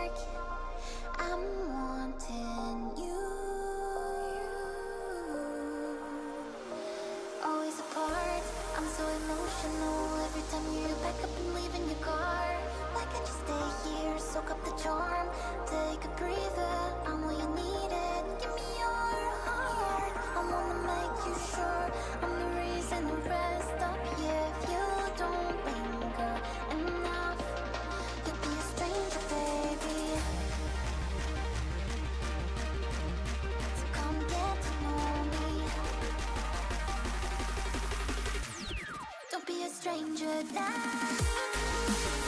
spark. I'm wanting you. Always apart, I'm so emotional. Every time you back up and leave in your car. Why can't you stay here, soak up the charm? Take a breather, I'm all you needed. Give me your heart, I wanna make you sure I'm the reason to rest up here. If you don't linger enough, you'll be a stranger, baby. So come get to know me. Don't be a stranger now.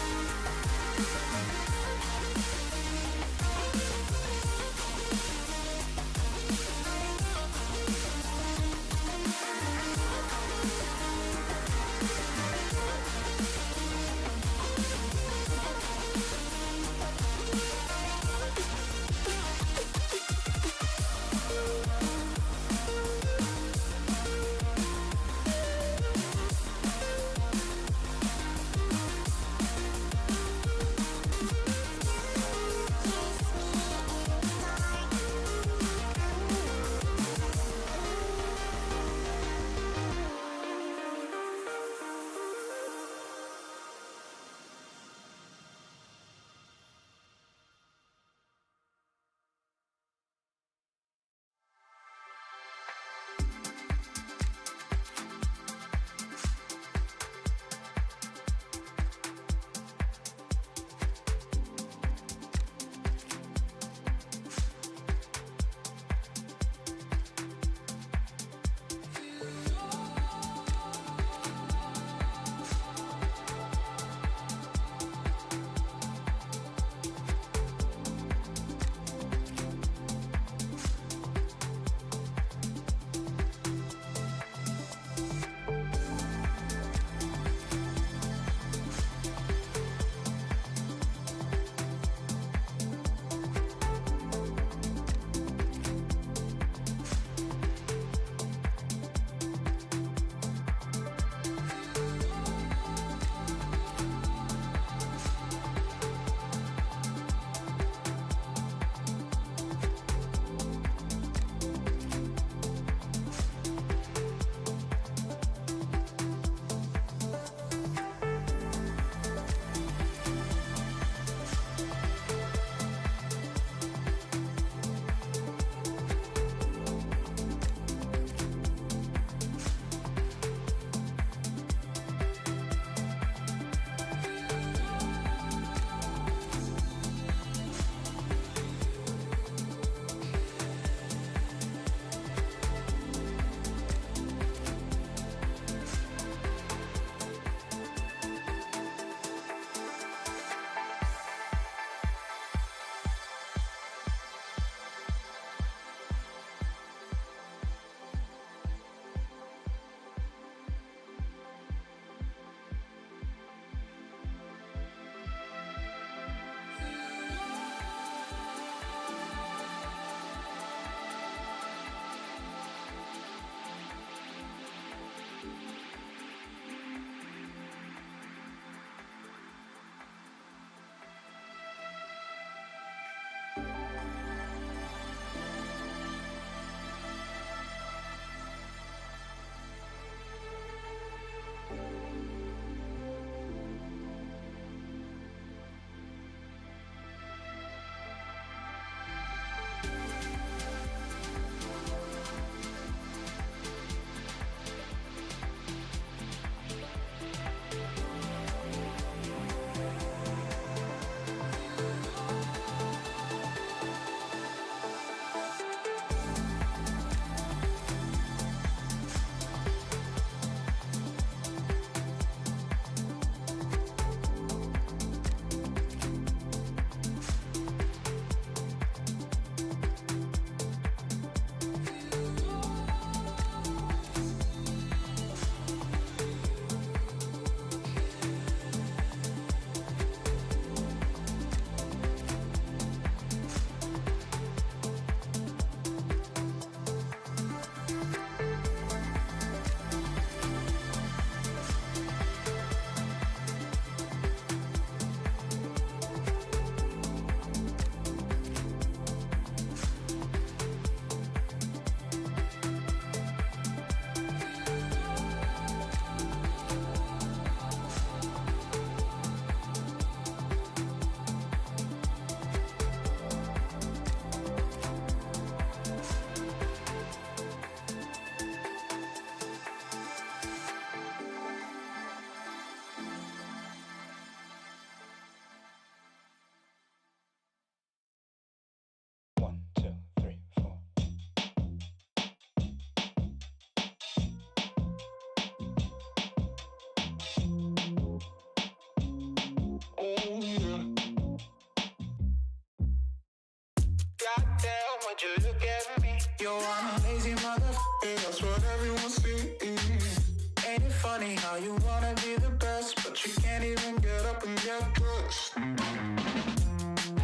you look at me. Yo, I'm a lazy motherfucker, that's what everyone sees. Ain't it funny how you wanna be the best, but you can't even get up and get dressed?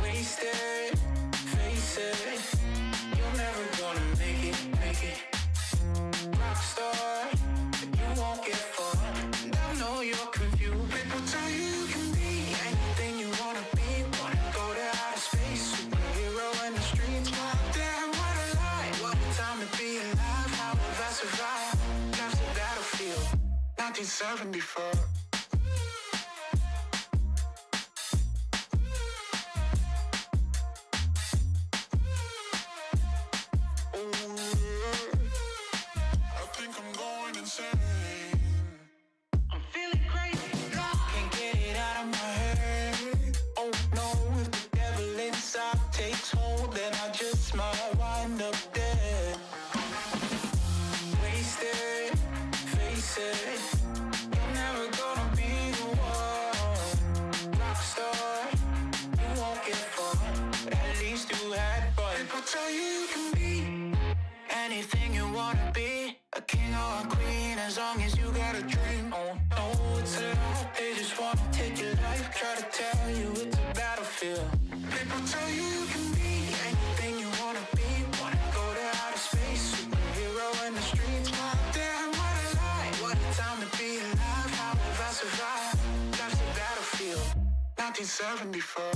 Wasted, face it, you're never gonna make it. Rockstar, you won't get far. I know you're confused. People tell you you can be anything you wanna be. Wanna go to outer space, superhero in the streets. Damn, what a lie. What a time to be alive. How have I survived? Life's a battlefield. 1974. Tell you you can be anything you wanna be, a king or a queen, as long as you got a dream. Oh no, it's a lie. They just wanna take your life, try to tell you it's a battlefield. People tell you you can be anything you wanna be. Wanna go to outer space, superhero in the streets. Damn, what a lie. What a time to be alive. How have I survived? Life's a battlefield. 1974.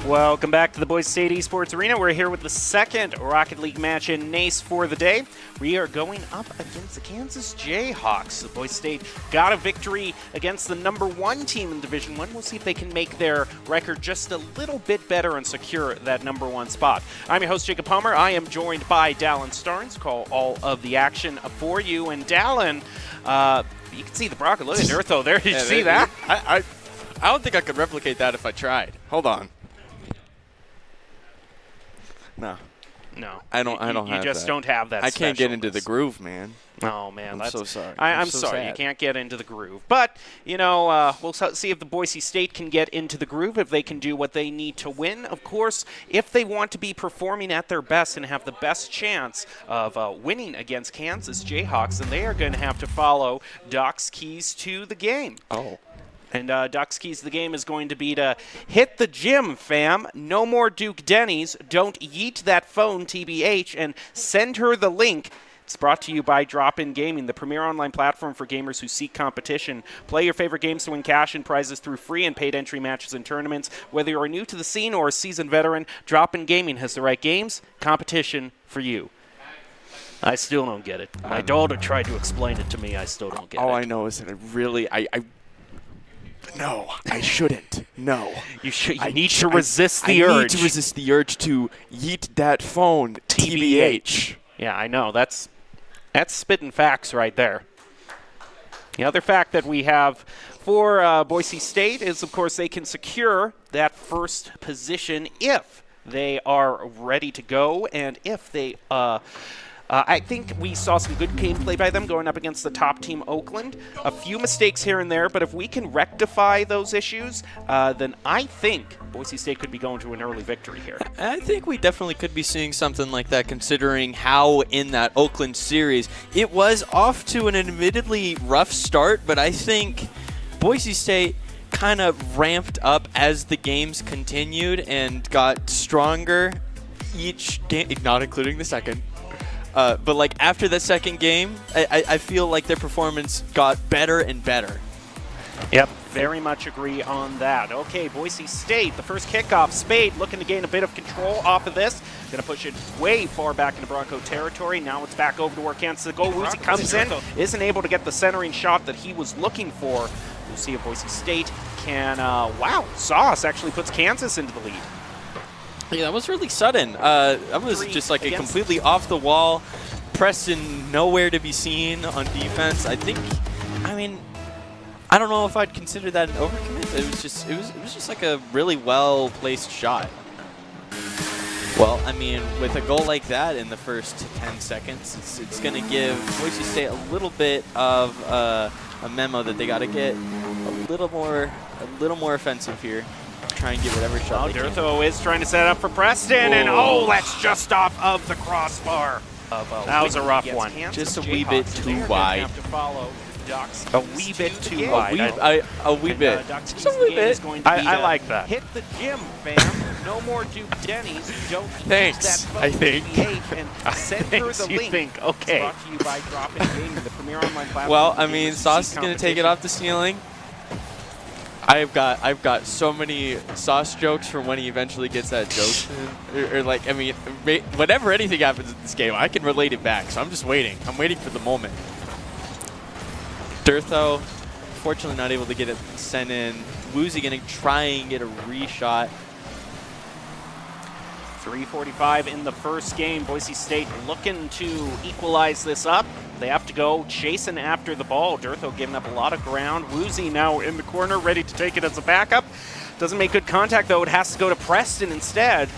Welcome back to the Boise State Esports Arena. We're here with the second Rocket League match in NACE for the day. We are going up against the Kansas Jayhawks. The Boise State got a victory against the #1 team in Division 1. We'll see if they can make their record just a little bit better and secure that #1 spot. I'm your host, Jacob Palmer. I am joined by Dallin Starnes. Call all of the action for you. And Dallin, you can see the Bronco. Look at Eartho there. Did you see that? I don't think I could replicate that if I tried. Hold on. No. I don't have that. You just don't have that. I can't get into the groove, man. Oh, man. I'm so sorry. I'm so sorry. sad. You can't get into the groove. But, you know, we'll see if the Boise State can get into the groove, if they can do what they need to win. Of course, if they want to be performing at their best and have the best chance of winning against Kansas Jayhawks, then they are going to have to follow Doc's keys to the game. Oh. And Doc's keys to the game is going to be to hit the gym, fam. No more Duke Denny's. Don't yeet that phone, TBH, and send her the link. It's brought to you by Drop-In Gaming, the premier online platform for gamers who seek competition. Play your favorite games to win cash and prizes through free and paid entry matches and tournaments. Whether you're new to the scene or a seasoned veteran, Drop-In Gaming has the right games, competition for you. I still don't get it. My daughter tried to explain it to me. I still don't get it. All I know is that No, I shouldn't. No. You need to resist the urge. I need to resist the urge to yeet that phone, TBH. Yeah, I know. That's spitting facts right there. The other fact that we have for Boise State is, of course, they can secure that first position if they are ready to go and if they I think we saw some good gameplay by them going up against the top team, Oakland. A few mistakes here and there, but if we can rectify those issues, then I think Boise State could be going to an early victory here. I think we definitely could be seeing something like that, considering how in that Oakland series it was off to an admittedly rough start, but I think Boise State kind of ramped up as the games continued and got stronger each game, not including the second. But like after the second game, I feel like their performance got better and better. Yep, very much agree on that. Okay, Boise State, the first kickoff. Spade looking to gain a bit of control off of this. Going to push it way far back into Bronco territory. Now it's back over to where Kansas goes. Woozy comes in, isn't able to get the centering shot that he was looking for. We'll see if Boise State can, wow, Sauce actually puts Kansas into the lead. Yeah, that was really sudden. That was just like a completely off the wall. Preston nowhere to be seen on defense. I mean, I don't know if I'd consider that an overcommit. It was just like a really well placed shot. Well, I mean, with a goal like that in the first 10 seconds, it's going to give Boise State a little bit of a memo that they got to get a little more offensive here. Try and get whatever shot they can. Durtho is trying to set up for Preston, and that's just off of the crossbar. That was a rough one. Just a wee bit too wide. A wee bit too wide. A wee bit. Just a wee bit. I like that. Hit the gym, fam. No more Duke Denny's. Don't Thanks, I think. Send her the link. Think. Okay. Brought to you by Drop In Gaming, the premier online platform. Well, I mean, Sauce is going to take it off the ceiling. I've got so many Sauce jokes for when he eventually gets that joke. or like, I mean, whenever anything happens in this game, I can relate it back. So I'm just waiting. I'm waiting for the moment. Durtho, fortunately not able to get it sent in. Woozy going to try and get a reshot. 3:45 in the first game. Boise State looking to equalize this up. They have to go chasing after the ball. Durtho giving up a lot of ground. Woozy now in the corner, ready to take it as a backup. Doesn't make good contact, though. It has to go to Preston instead.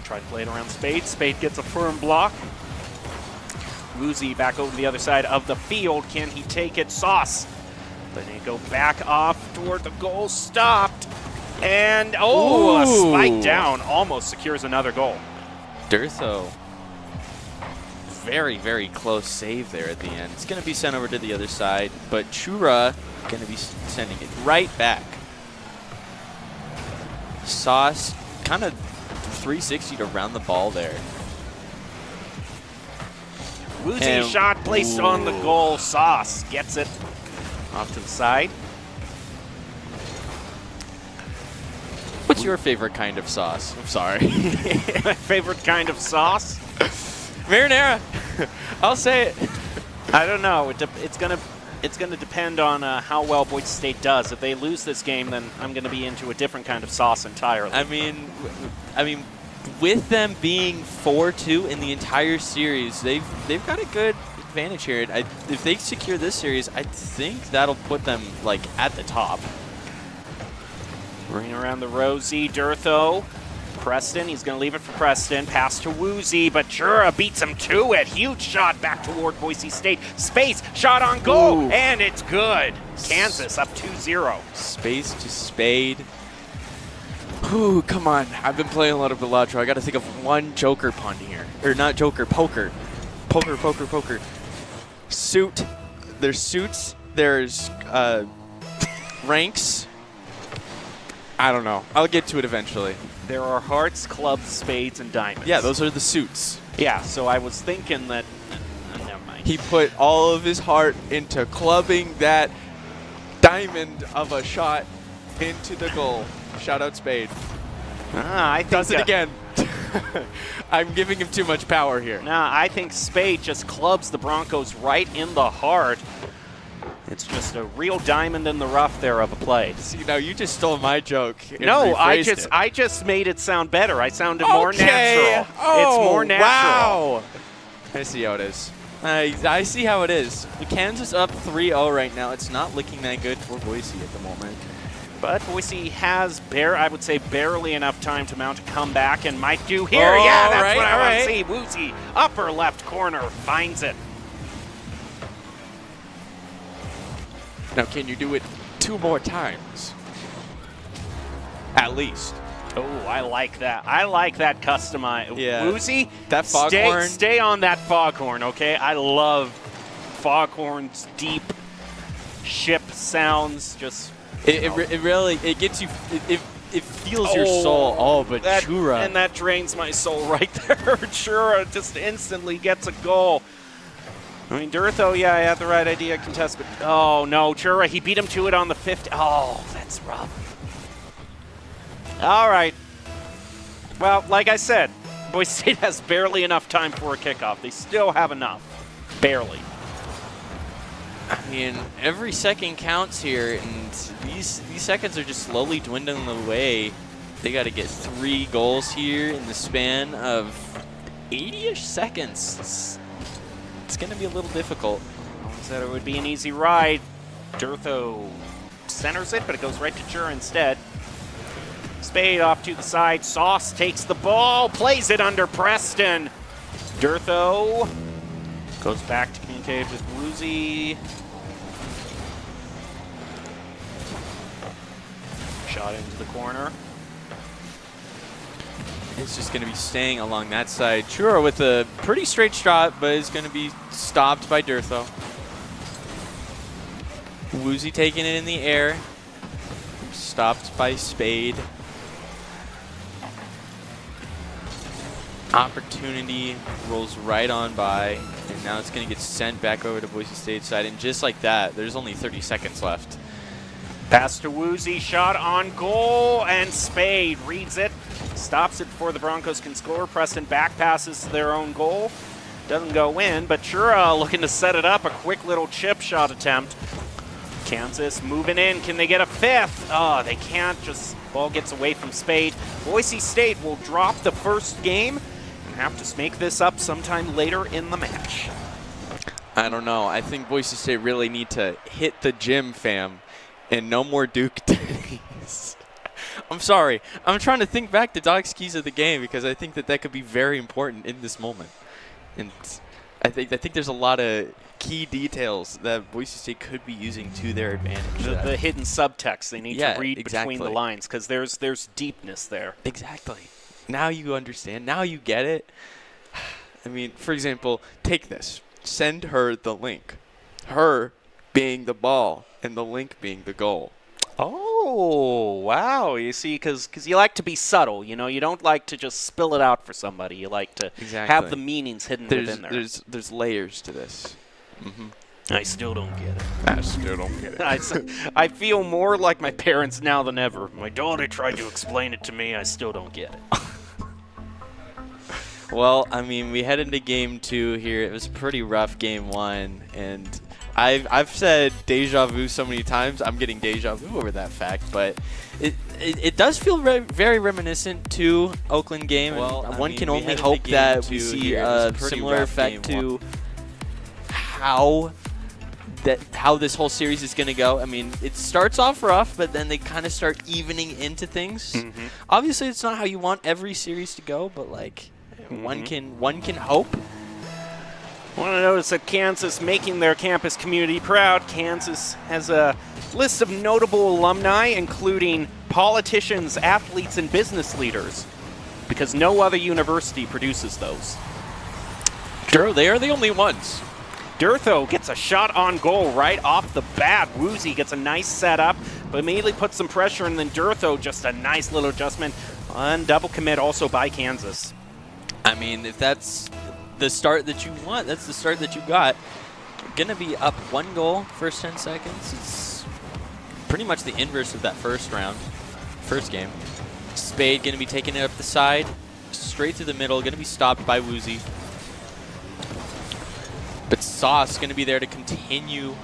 Try to play it around Spade. Spade gets a firm block. Woozy back over to the other side of the field. Can he take it? Sauce. Then they go back off toward the goal. Stopped. And, a spike down. Almost secures another goal. Durtho. Very, very close save there at the end. It's going to be sent over to the other side, but Chura going to be sending it right back. Sauce kind of 360'd around the ball there. Woozy shot placed on the goal. Sauce gets it off to the side. What's your favorite kind of sauce? I'm sorry. My favorite kind of sauce? Marinara. I'll say it. I don't know. It's gonna depend on how well Boise State does. If they lose this game, then I'm gonna be into a different kind of sauce entirely. I mean, with them being 4-2 in the entire series, they've got a good advantage here. If they secure this series, I think that'll put them like at the top. Ring around the Rosie. Durtho. Preston, he's going to leave it for Preston. Pass to Woozy, but Chura beats him to it. Huge shot back toward Boise State. Space, shot on goal, and it's good. Kansas up 2-0. Space to Spade. Ooh, come on. I've been playing a lot of Elatro. I got to think of one Joker pun here. Or not Joker, poker. Poker. Suit. There's suits. There's ranks. I don't know. I'll get to it eventually. There are hearts, clubs, spades, and diamonds. Yeah, those are the suits. Yeah, so I was thinking that... never mind. He put all of his heart into clubbing that diamond of a shot into the goal. Shout out Spade. I think does it again. I'm giving him too much power here. Nah, I think Spade just clubs the Broncos right in the heart. It's just a real diamond in the rough there of a play. See, now you just stole my joke. No, I just made it sound better. I sounded more natural. Oh, it's more natural. Wow. I see how it is. I see how it is. Kansas up 3-0 right now. It's not looking that good for Boise at the moment. But Boise has, I would say, barely enough time to mount a comeback and might do here. Yeah, that's what I want to see. Woozy, upper left corner, finds it. Now, can you do it 2 more times? At least. Oh, I like that. I like that customize. Yeah. Woozy, that foghorn. Stay on that foghorn, okay? I love foghorns, deep ship sounds. Just it really gets you. It feels your soul. Oh, but Chura. And that drains my soul right there. Chura just instantly gets a goal. I mean, Durtho, yeah, I had the right idea, contest, but oh no, Chura, he beat him to it on the 50. Oh, that's rough. All right. Well, like I said, Boise State has barely enough time for a kickoff. They still have enough. Barely. I mean, every second counts here, and these seconds are just slowly dwindling away They got to get 3 goals here in the span of 80-ish seconds. It's going to be a little difficult. No one said it would be an easy ride. Durtho centers it, but it goes right to Jura instead. Spade off to the side. Sauce takes the ball, plays it under Preston. Durtho goes back to communicate with Woozy. Shot into the corner. It's just going to be staying along that side. Chura with a pretty straight shot, but is going to be stopped by Durtho. Woozy taking it in the air. Stopped by Spade. Opportunity rolls right on by, and now it's going to get sent back over to Boise State side. And just like that, there's only 30 seconds left. Pass to Woozy, shot on goal, and Spade reads it. Stops it before the Broncos can score. Preston back passes to their own goal. Doesn't go in, but Chura looking to set it up. A quick little chip shot attempt. Kansas moving in. Can they get a 5th? Oh, they can't. Just ball gets away from Spade. Boise State will drop the first game and have to make this up sometime later in the match. I don't know. I think Boise State really need to hit the gym, fam, and no more Duke days. I'm sorry. I'm trying to think back to Doc's keys of the game because I think that could be very important in this moment. And I think there's a lot of key details that Boise State could be using to their advantage. The hidden subtext they need to read between the lines because there's deepness there. Exactly. Now you understand. Now you get it. I mean, for example, take this. Send her the link. Her being the ball and the link being the goal. Oh, wow. You see, because you like to be subtle. You know, you don't like to just spill it out for somebody. You like to have the meanings hidden within there. There's layers to this. I still don't get it. I still don't get it. I feel more like my parents now than ever. My daughter tried to explain it to me. I still don't get it. Well, I mean, we head into game 2 here. It was a pretty rough game 1, and I've said deja vu so many times. I'm getting deja vu over that fact, but it does feel very reminiscent to Oakland game. Well, one can only hope that we see a similar effect to how this whole series is going to go. I mean, it starts off rough, but then they kind of start evening into things. Obviously, it's not how you want every series to go, but like one can hope. I want to notice that Kansas making their campus community proud. Kansas has a list of notable alumni, including politicians, athletes, and business leaders, because no other university produces those. Sure, they are the only ones. Durtho gets a shot on goal right off the bat. Woozy gets a nice setup, but immediately puts some pressure, and then Durtho just a nice little adjustment on double commit also by Kansas. I mean, if that's the start that you want, that's the start that you got. Gonna be up 1 goal first 10 seconds. It's pretty much the inverse of that first game. Spade gonna be taking it up the side, straight through the middle, gonna be stopped by Woozy. But Sauce gonna be there to continue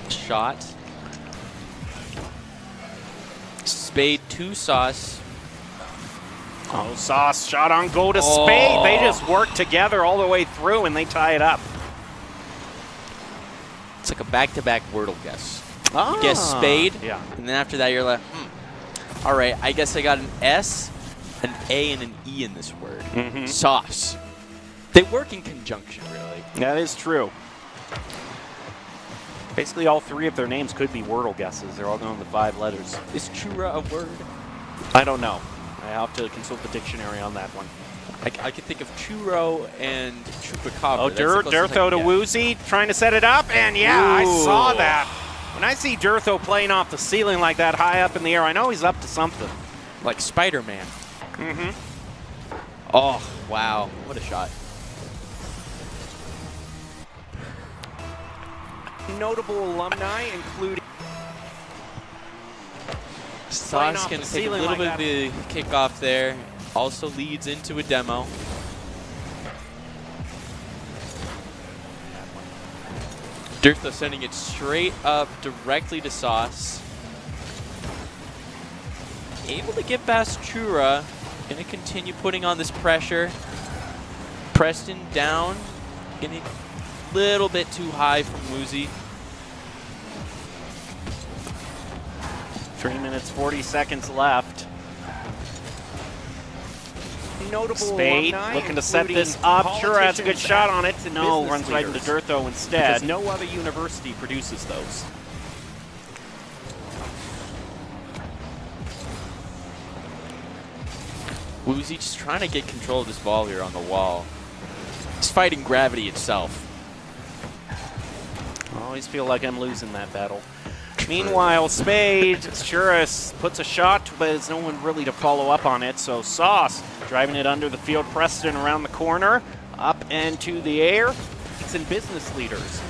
the shot. Spade to Sauce. Oh, Sauce shot on goal to Spade. They just work together all the way through, and they tie it up. It's like a back-to-back Wordle guess. You guess Spade, and then after that you're like, all right, I guess I got an S, an A, and an E in this word. Sauce. They work in conjunction, really. That is true. Basically, all 3 of their names could be Wordle guesses. They're all going with 5 letters. Is Chura a word? I don't know. I have to consult the dictionary on that one. I could think of churro and chupacabra. Oh, Durtho to Woozy, trying to set it up, and I saw that. When I see Durtho playing off the ceiling like that high up in the air, I know he's up to something. Like Spider-Man. Oh, wow. What a shot. Notable alumni, including Sauce can take a little bit of the kickoff there. Also leads into a demo. Durtho sending it straight up directly to Sauce. able to get past Chura. Gonna continue putting on this pressure. Preston down. Getting a little bit too high from Woozy. 3 minutes, 40 seconds left. Notable Spade alumni, looking to set this including up. Sure has a good politicians shot and on it. No, business runs right into leaders. Durtho instead. Because no other university produces those. Woozy just trying to get control of this ball here on the wall. He's fighting gravity itself. I always feel like I'm losing that battle. Meanwhile, Spade, Shuras puts a shot, but there's no one really to follow up on it. So Sauce driving it under the field. Preston around the corner, up and to the air. It's in business leaders.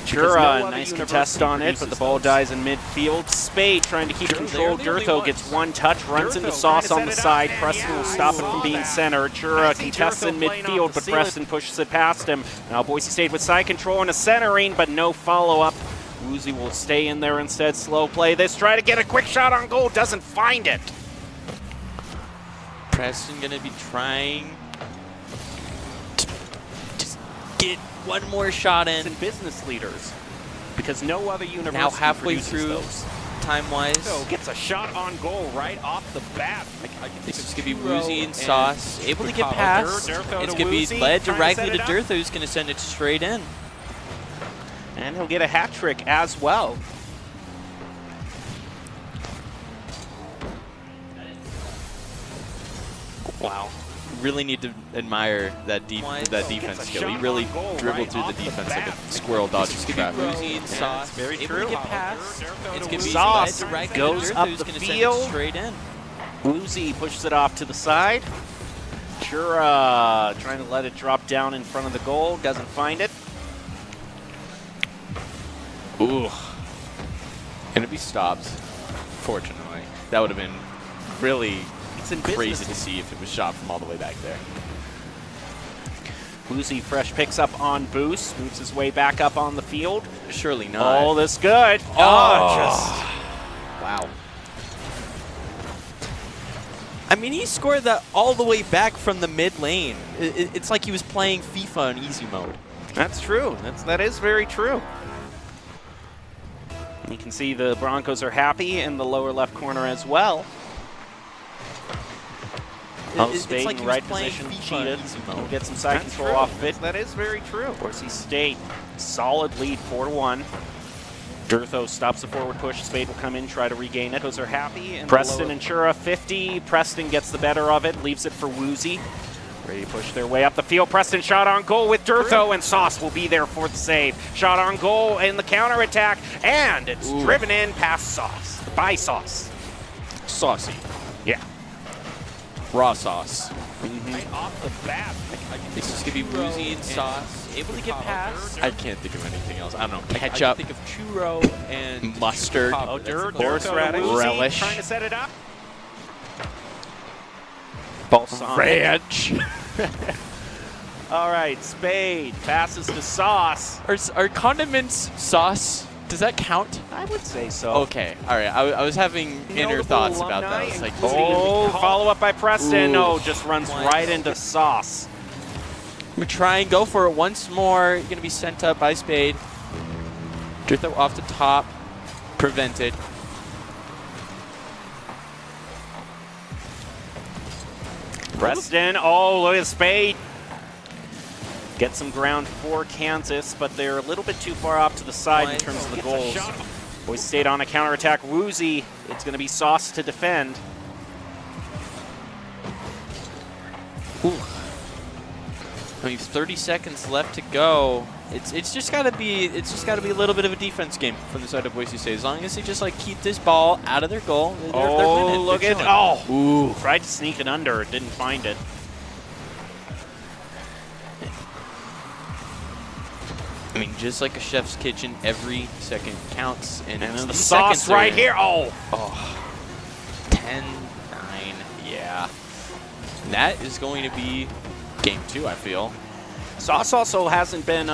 Chura, no nice other contest on it, but the ball dies in midfield. Spade trying to keep control. Durtho gets one touch, runs into Sauce on the side. Preston will stop it from being centered. Chura contests in midfield, but Preston pushes it past him. Now Boise State with side control and a centering, but no follow-up. Woozy will stay in there instead. Slow play this. Try to get a quick shot on goal. Doesn't find it. Preston gonna be trying to just get one more shot in. It's in business leaders, because no other university Now halfway produces through, those. time-wise. So gets a shot on goal right off the bat. I can This is think going of to be Woozy and Sauce. Able to get Chicago. past. Durtho It's to going to be Woozy, led trying to directly set to it up. Durtho, who's going to send it straight in. And he'll get a hat trick as well. Wow. Really need to admire that defense skill. He really dribbled through the defense like a squirrel dodging traffic. Woozy and Sauce, very Able true. to get past. It's going to be Sauce led directly goes to Durtho, up who's the going to send it field. straight in. Woozy pushes it off to the side. Chura trying to let it drop down in front of the goal. Doesn't find it. Ooh. Going to be stopped, fortunately. That would have been really crazy to see if it was shot from all the way back there. Woozy fresh picks up on boost. Moves his way back up on the field. Surely not. All this good. Wow. I mean, he scored that all the way back from the mid lane. It's like he was playing FIFA in easy mode. That's true. That is very true. You can see the Broncos are happy in the lower left corner as well. It's like he was right playing position, FIFA in cheated. easy mode. He'll get some side control off of it. That is very true. Boise State, solid lead, 4-1. Durtho stops the forward push. Spade will come in, try to regain it. Those are happy. And Preston and Chura 50. Preston gets the better of it, leaves it for Woozy. Ready to push their way up the field. Preston shot on goal with Durtho, and Sauce will be there for the save. Shot on goal in the counterattack, and it's driven in past Sauce. By Sauce. Saucy. Yeah. Raw sauce. right off the bat. This is going to be Woozy and Sauce. Able to get past. I can't think of anything else. I don't know. Ketchup. I think of churro and Mustard. Oh, Durtho, Relish. Trying to set it up. Balsamic. Ranch. All right, Spade passes to Sauce. Are condiments sauce? Does that count? I would say so. Okay. All right. I was having inner thoughts about that. I was like, Oh, follow up by Preston. Ooh. No, just runs right into Sauce. we try and go for it once more. Going to be sent up by Spade. Durtho off the top. Prevented. Preston, oh, look at Spade. Get some ground for Kansas, but they're a little bit too far off to the side in terms of the goals. Boise State on a counterattack. Woozy, it's going to be Sauce to defend. Ooh. I mean, 30 seconds left to go. It's just got to be a little bit of a defense game from the side of Boise State. As long as they just like keep this ball out of their goal, they're winning. Look They're at chilling. ooh! Tried to sneak it under, didn't find it. I mean, just like a chef's kitchen, every second counts. And And then the these Sauce seconds are right in. here. Oh, 10-9. Yeah. That is going to be game 2, I feel. Sauce also hasn't been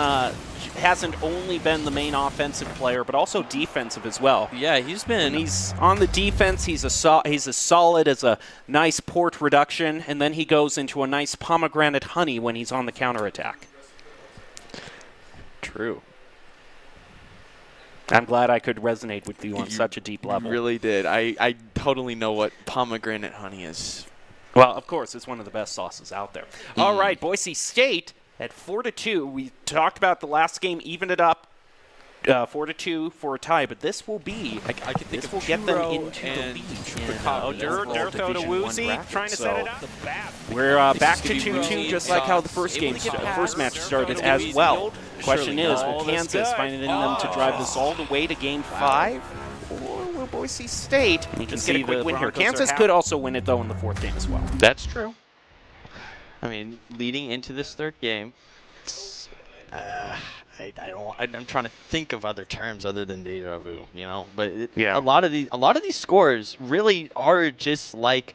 hasn't only been the main offensive player, but also defensive as well. Yeah, he's been. And he's on the defense. He's as solid as a nice port reduction, and then he goes into a nice pomegranate honey when he's on the counterattack. True. I'm glad I could resonate with you on such a deep level. You really did. I totally know what pomegranate honey is. Well, of course, it's one of the best sauces out there. All right, Boise State at 4-2. We talked about the last game, evened it up 4-2 for a tie, but this will be. I can think this of will get them Churro into the and lead. Chupacabra. Durtho to Woozy, trying to set it up. We're This back is to gonna be 2-2, Woozy just and like how the Sauce. first match started It's as gonna be well. Field. Question Surely is, not. will Kansas find it in them to drive this all the way to Game 5? Or will Boise State just get a quick win here? Kansas could also win it, though, in the fourth game as well. That's true. I mean, leading into this third game, I'm trying to think of other terms other than deja vu, you know. But a lot of these scores really are just like,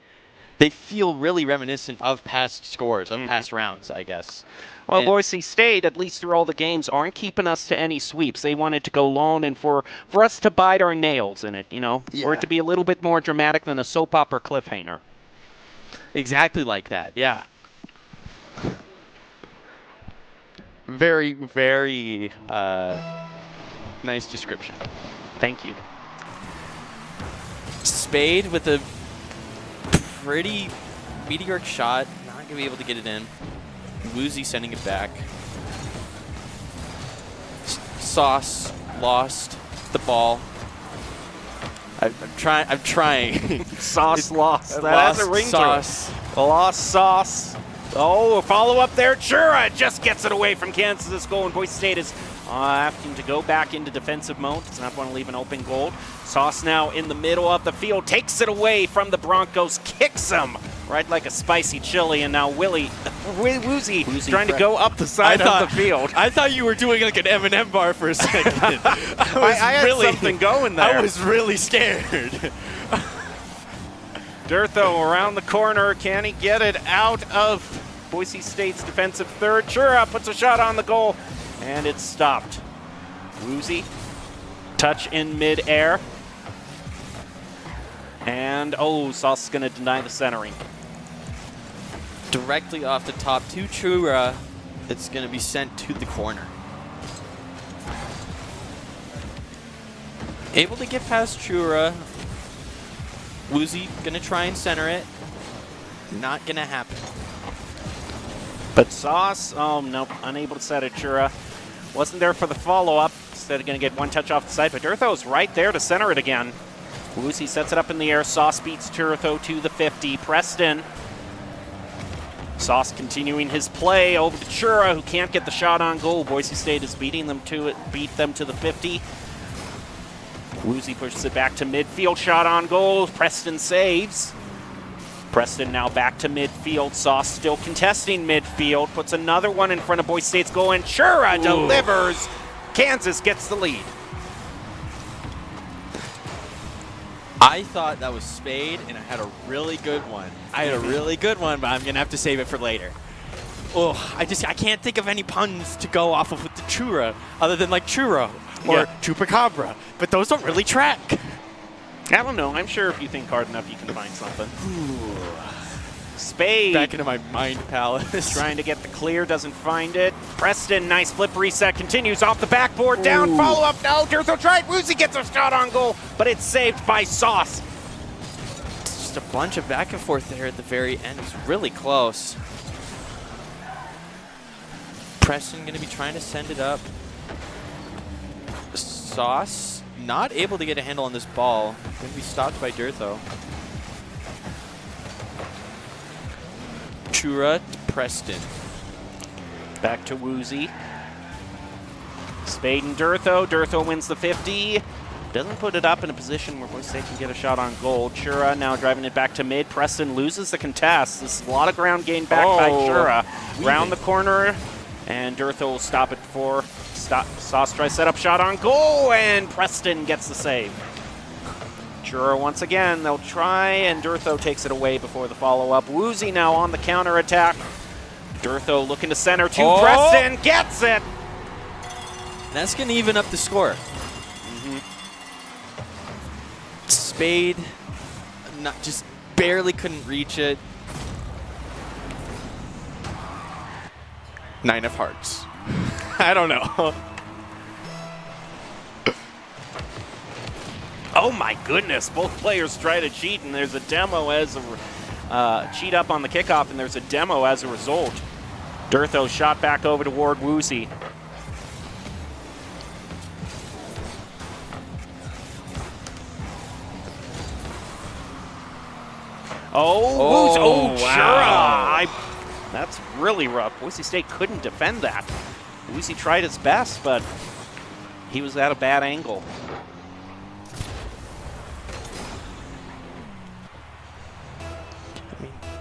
they feel really reminiscent of past scores, of past rounds, I guess. Well, Boise State, at least through all the games, aren't keeping us to any sweeps. They want it to go long and for us to bite our nails in it, you know, or it to be a little bit more dramatic than a soap opera cliffhanger. Exactly like that, yeah. Very, very nice description. Thank you. Spade with a pretty meteoric shot. Not going to be able to get it in. Woozy sending it back. Sauce lost the ball. I'm trying. Sauce lost. That's a ring Sauce. Lost Sauce. Oh, a follow-up there. Chura just gets it away from Kansas' goal, and Boise State is having to go back into defensive mode. Does not want to leave an open goal. Sauce now in the middle of the field, takes it away from the Broncos, kicks him right like a spicy chili, and now Woozy trying to go up the side of the field. I thought you were doing like an M&M bar for a second. I had something going there. I was really scared. Durtho around the corner. Can he get it out of Boise State's defensive third? Chura puts a shot on the goal, and it's stopped. Woozy, touch in midair. And, Sauce is going to deny the centering. Directly off the top to Chura. It's going to be sent to the corner. Able to get past Chura. Woozy going to try and center it. Not going to happen. But Sauce, nope, unable to set it. Chura wasn't there for the follow-up. Instead of going to get one touch off the side, but Durtho's right there to center it again. Woozy sets it up in the air. Sauce beats Durtho to the 50. Preston. Sauce continuing his play over to Chura, who can't get the shot on goal. Boise State is beat them to the 50. Woozy pushes it back to midfield. Shot on goal. Preston saves. Preston now back to midfield. Sauce still contesting midfield. Puts another one in front of Boise State's goal, and Chura delivers. Kansas gets the lead. I thought that was Spade, and I had a really good one. But I'm going to have to save it for later. I can't think of any puns to go off of with the Chura, other than like Churro or Chupacabra. But those don't really track. I don't know. I'm sure if you think hard enough, you can find something. Spade. Back into my mind palace. Trying to get the clear, doesn't find it. Preston, nice flip reset, continues off the backboard, down, follow-up, no, Durtho tried, Woozy gets a shot on goal, but it's saved by Sauce. It's just a bunch of back and forth there at the very end. It was really close. Preston going to be trying to send it up. Sauce not able to get a handle on this ball. Going to be stopped by Durtho. Chura to Preston. Back to Woozy. Spade and Durtho. Durtho wins the 50. Doesn't put it up in a position where Boise State can get a shot on goal. Chura now driving it back to mid. Preston loses the contest. This is a lot of ground gained back by Chura. Round the corner, and Durtho will stop it before Sauce tries set up shot on goal, and Preston gets the save. Chura once again, they'll try, and Durtho takes it away before the follow-up. Woozy now on the counter-attack. Durtho looking to center to Preston, gets it! That's going to even up the score. Spade, just barely couldn't reach it. 9 of hearts. I don't know. Oh my goodness, both players try to cheat, and there's a demo as a cheat up on the kickoff, and there's a demo as a result. Durtho shot back over toward Woozy. Oh, Woozy. Wow. Chura. That's really rough. Boise State couldn't defend that. Woozy tried his best, but he was at a bad angle.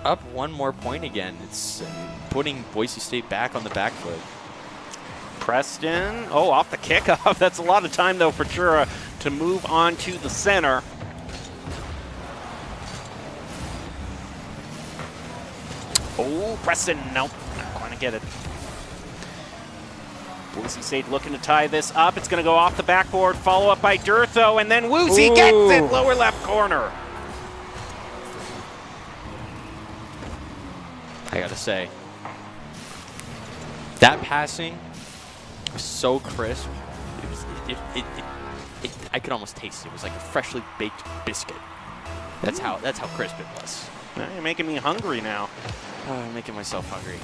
Up 1 more point again. It's putting Boise State back on the back foot. Preston, off the kickoff. That's a lot of time, though, for Chura to move on to the center. Oh, Preston, nope, not going to get it. Boise State looking to tie this up. It's going to go off the backboard, follow up by Durtho, and then Woozy gets it, lower left corner. I gotta say, that passing was so crisp. I could almost taste it. It was like a freshly baked biscuit. That's how crisp it was. Now you're making me hungry now. I'm making myself hungry.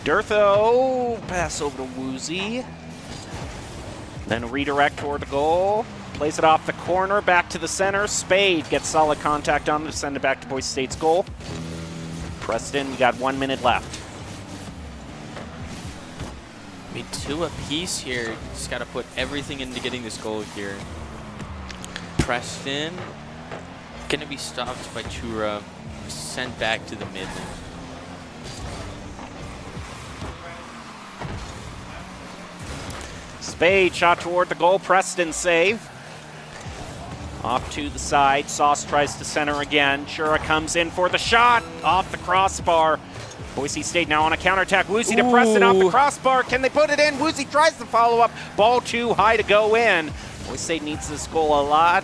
Durtho, pass over to Woozy. Then a redirect toward the goal. Plays it off the corner, back to the center. Spade gets solid contact on to send it back to Boise State's goal. Preston, we got 1 minute left. I mean, 2 apiece here. Just got to put everything into getting this goal here. Preston going to be stopped by Chura, sent back to the mid lane. Spade shot toward the goal. Preston save. Off to the side. Sauce tries to center again. Chura comes in for the shot. Off the crossbar. Boise State now on a counterattack. Woozy to Preston off the crossbar. Can they put it in? Woozy tries to follow up. Ball too high to go in. Boise State needs this goal a lot.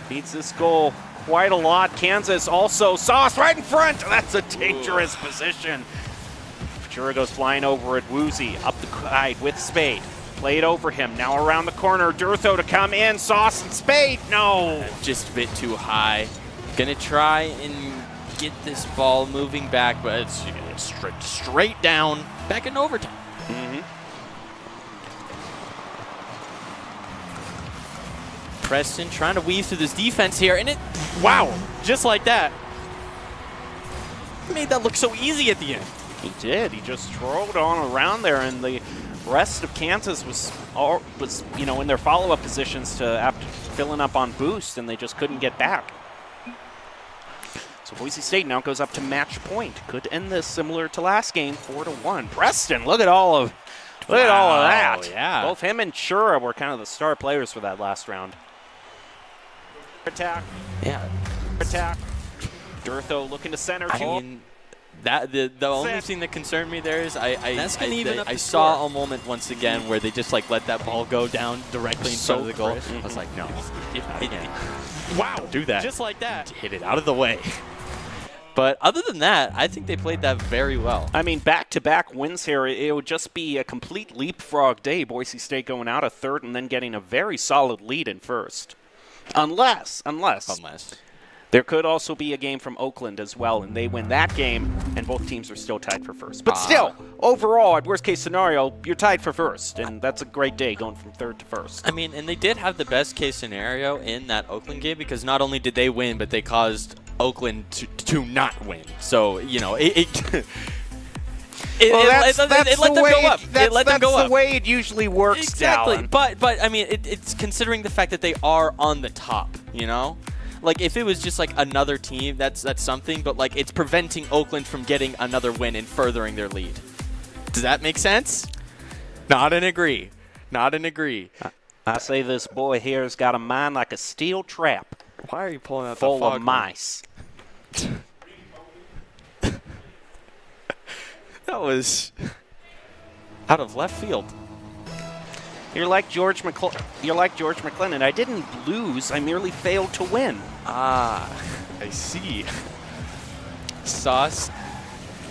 Needs this goal quite a lot. Kansas also. Sauce right in front. That's a dangerous position. Chura goes flying over at Woozy. Up the side with Spade. Played over him. Now around the corner. Durtho to come in. Sauce and Spade. No. Just a bit too high. Gonna try and get this ball moving back, but it's straight down. Back in overtime. Preston trying to weave through this defense here, and wow, just like that. Made that look so easy at the end. He did. He just strolled on around there, and the rest of Kansas was in their follow-up positions to after filling up on boost, and they just couldn't get back. So Boise State now goes up to match point. Could end this similar to last game, 4-1. Preston, look at all of that. Yeah. Both him and Chura were kind of the star players for that last round. Attack. Yeah. Attack. Durtho looking to center. I mean, the only thing that concerned me there is I saw a moment once again where they just like let that ball go down directly in front of the goal. I was like, no. Wow. Don't do that. Just like that. Hit it out of the way. But other than that, I think they played that very well. I mean, back-to-back wins here, it would just be a complete leapfrog day. Boise State going out of third and then getting a very solid lead in first. Unless. There could also be a game from Oakland as well, and they win that game, and both teams are still tied for first. But still, overall, at worst-case scenario, you're tied for first, and that's a great day going from third to first. I mean, and they did have the best-case scenario in that Oakland game because not only did they win, but they caused Oakland to not win. So, you know, it let them go up. That's the way it usually works. Exactly. Dallin. But I mean, it's considering the fact that they are on the top, you know? Like, if it was just, like, another team, that's something. But, like, it's preventing Oakland from getting another win and furthering their lead. Does that make sense? Nod and agree. I say this boy here has got a mind like a steel trap. Why are you pulling out full the fog of mice? That was out of left field. You're like George McClellan. I didn't lose. I merely failed to win. Ah, I see. Sauce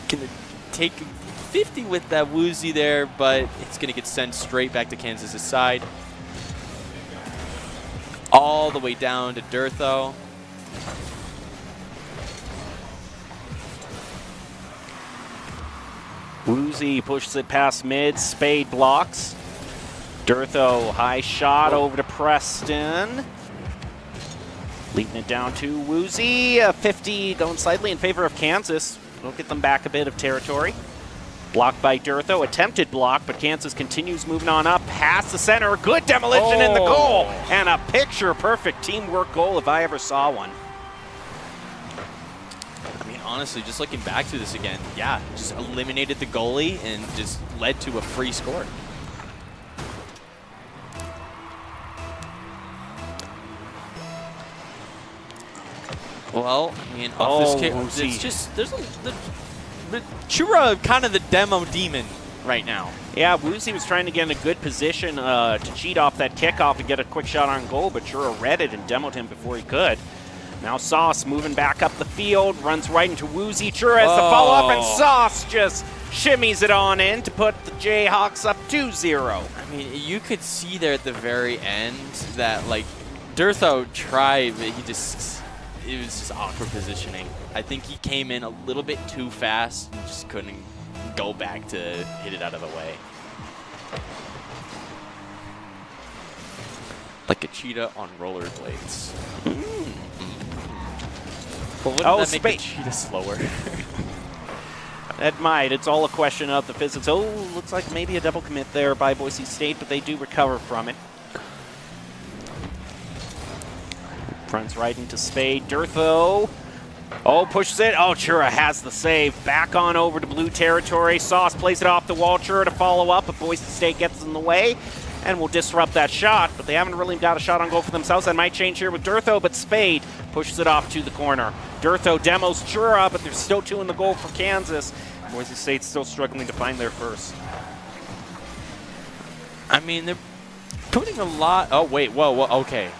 gonna take 50 with that Woozy there, but it's gonna get sent straight back to Kansas' side. All the way down to Durtho. Woozy pushes it past mid. Spade blocks. Durtho, high shot over to Preston. Leading it down to Woozy. 50 going slightly in favor of Kansas. We'll get them back a bit of territory. Blocked by Durtho. Attempted block, but Kansas continues moving on up past the center. Good demolition in the goal. And a picture-perfect teamwork goal if I ever saw one. I mean, honestly, just looking back to this again, yeah, just eliminated the goalie and just led to a free score. Well, I mean, off this kick, it's just, there's Chura kind of the demo demon right now. Yeah, Woozy was trying to get in a good position to cheat off that kickoff and get a quick shot on goal, but Chura read it and demoed him before he could. Now Sauce moving back up the field, runs right into Woozy. Chura has the follow-up, and Sauce just shimmies it on in to put the Jayhawks up 2-0. I mean, you could see there at the very end that, like, Durtho tried, but he just... it was just awkward positioning. I think he came in a little bit too fast and just couldn't go back to hit it out of the way. Like a cheetah on rollerblades. Well, wouldn't that make the cheetah slower? That might. It's all a question of the physics. Oh, looks like maybe a double commit there by Boise State, but they do recover from it. Runs right into Spade. Durtho. Oh, pushes it. Oh, Chura has the save. Back on over to blue territory. Sauce plays it off the wall. Chura to follow up, but Boise State gets in the way and will disrupt that shot, but they haven't really got a shot on goal for themselves. That might change here with Durtho, but Spade pushes it off to the corner. Durtho demos Chura, but there's still 2 in the goal for Kansas. Boise State's still struggling to find their first. I mean, they're putting a lot... Oh, wait. Whoa, okay.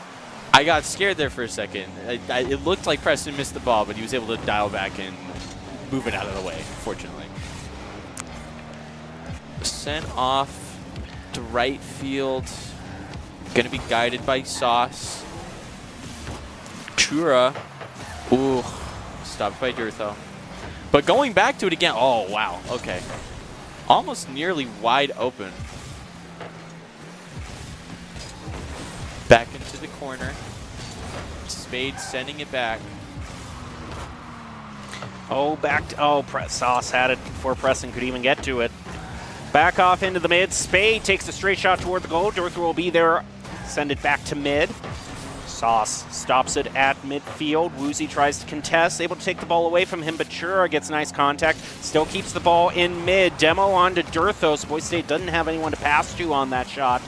I got scared there for a second. It looked like Preston missed the ball, but he was able to dial back and move it out of the way, fortunately. Sent off to right field. Going to be guided by Sauce. Chura. Ooh. Stopped by Durtho. But going back to it again. Oh, wow. Okay. Almost nearly wide open. Back into the corner. Spade sending it back. Oh, back to... Oh, Sauce had it before Preston could even get to it. Back off into the mid. Spade takes a straight shot toward the goal. Durtho will be there. Send it back to mid. Sauce stops it at midfield. Woozy tries to contest. Able to take the ball away from him, but Chura gets nice contact. Still keeps the ball in mid. Demo on to Durtho. So Boise State doesn't have anyone to pass to on that shot.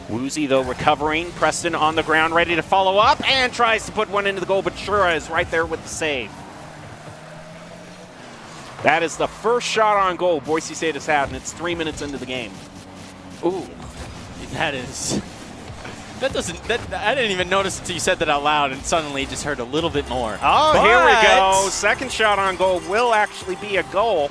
Woozy, though, recovering. Preston on the ground, ready to follow up, and tries to put one into the goal, but Chura is right there with the save. That is the first shot on goal Boise State has had, and it's 3 minutes into the game. Ooh, that is... That doesn't... I didn't even notice until you said that out loud, and suddenly just heard a little bit more. Oh, but here we go. Second shot on goal will actually be a goal.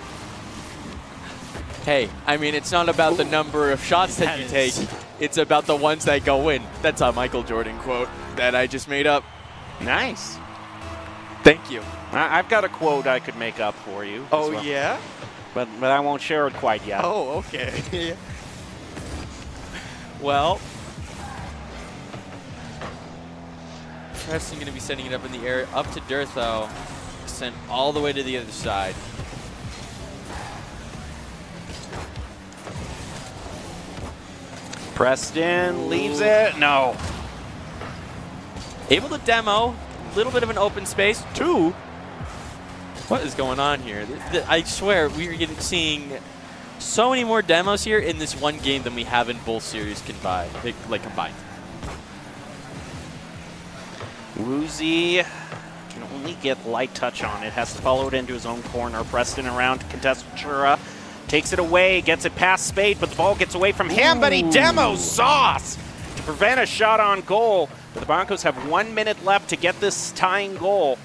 Hey, I mean, it's not about the number of shots that you take. It's about the ones that go in. That's a Michael Jordan quote that I just made up. Nice. Thank you. I've got a quote I could make up for you. Oh, well. yeah? But I won't share it quite yet. Oh, okay. Well, Preston going to be sending it up in the air, up to Durtho, sent all the way to the other side. Preston leaves it. No. Able to demo. A little bit of an open space. 2. What is going on here? I swear, we are seeing so many more demos here in this one game than we have in both series combined. Woozy can only get light touch on it. Has to follow it into his own corner. Preston around to contest Chura. Takes it away, gets it past Spade, but the ball gets away from him, but he demos Sauce to prevent a shot on goal. But the Broncos have 1 minute left to get this tying goal.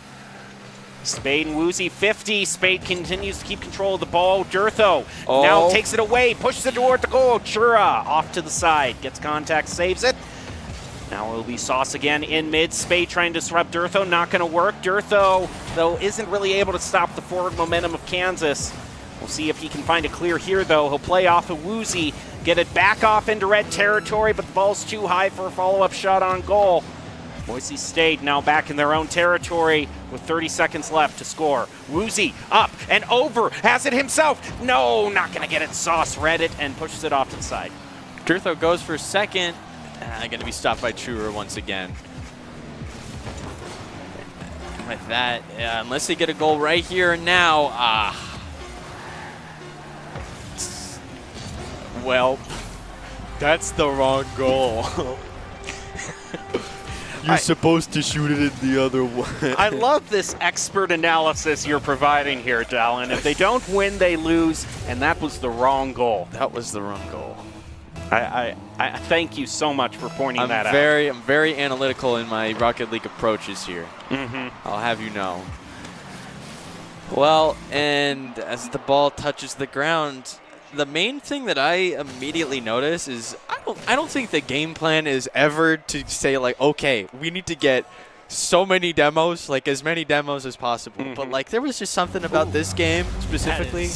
Spade and Woozy 50. Spade continues to keep control of the ball. Durtho now takes it away, pushes it toward the goal. Chura off to the side, gets contact, saves it. Now it'll be Sauce again in mid. Spade trying to disrupt Durtho, not going to work. Durtho, though, isn't really able to stop the forward momentum of Kansas. We'll see if he can find a clear here, though. He'll play off of Woozy, get it back off into red territory, but the ball's too high for a follow-up shot on goal. Boise State now back in their own territory with 30 seconds left to score. Woozy up and over, has it himself. No, not going to get it. Sauce read it and pushes it off to the side. Durtho goes for second. Going to be stopped by Truer once again. With that, unless they get a goal right here and now, well, that's the wrong goal. You're supposed to shoot it in the other way. I love this expert analysis you're providing here, Dallin. If they don't win, they lose, and that was the wrong goal. That was the wrong goal. I thank you so much for pointing that out. I'm very analytical in my Rocket League approaches here. I'll have you know. Well, and as the ball touches the ground, the main thing that I immediately notice is I don't think the game plan is ever to say, like, okay, we need to get so many demos, like as many demos as possible. But like there was just something about this game specifically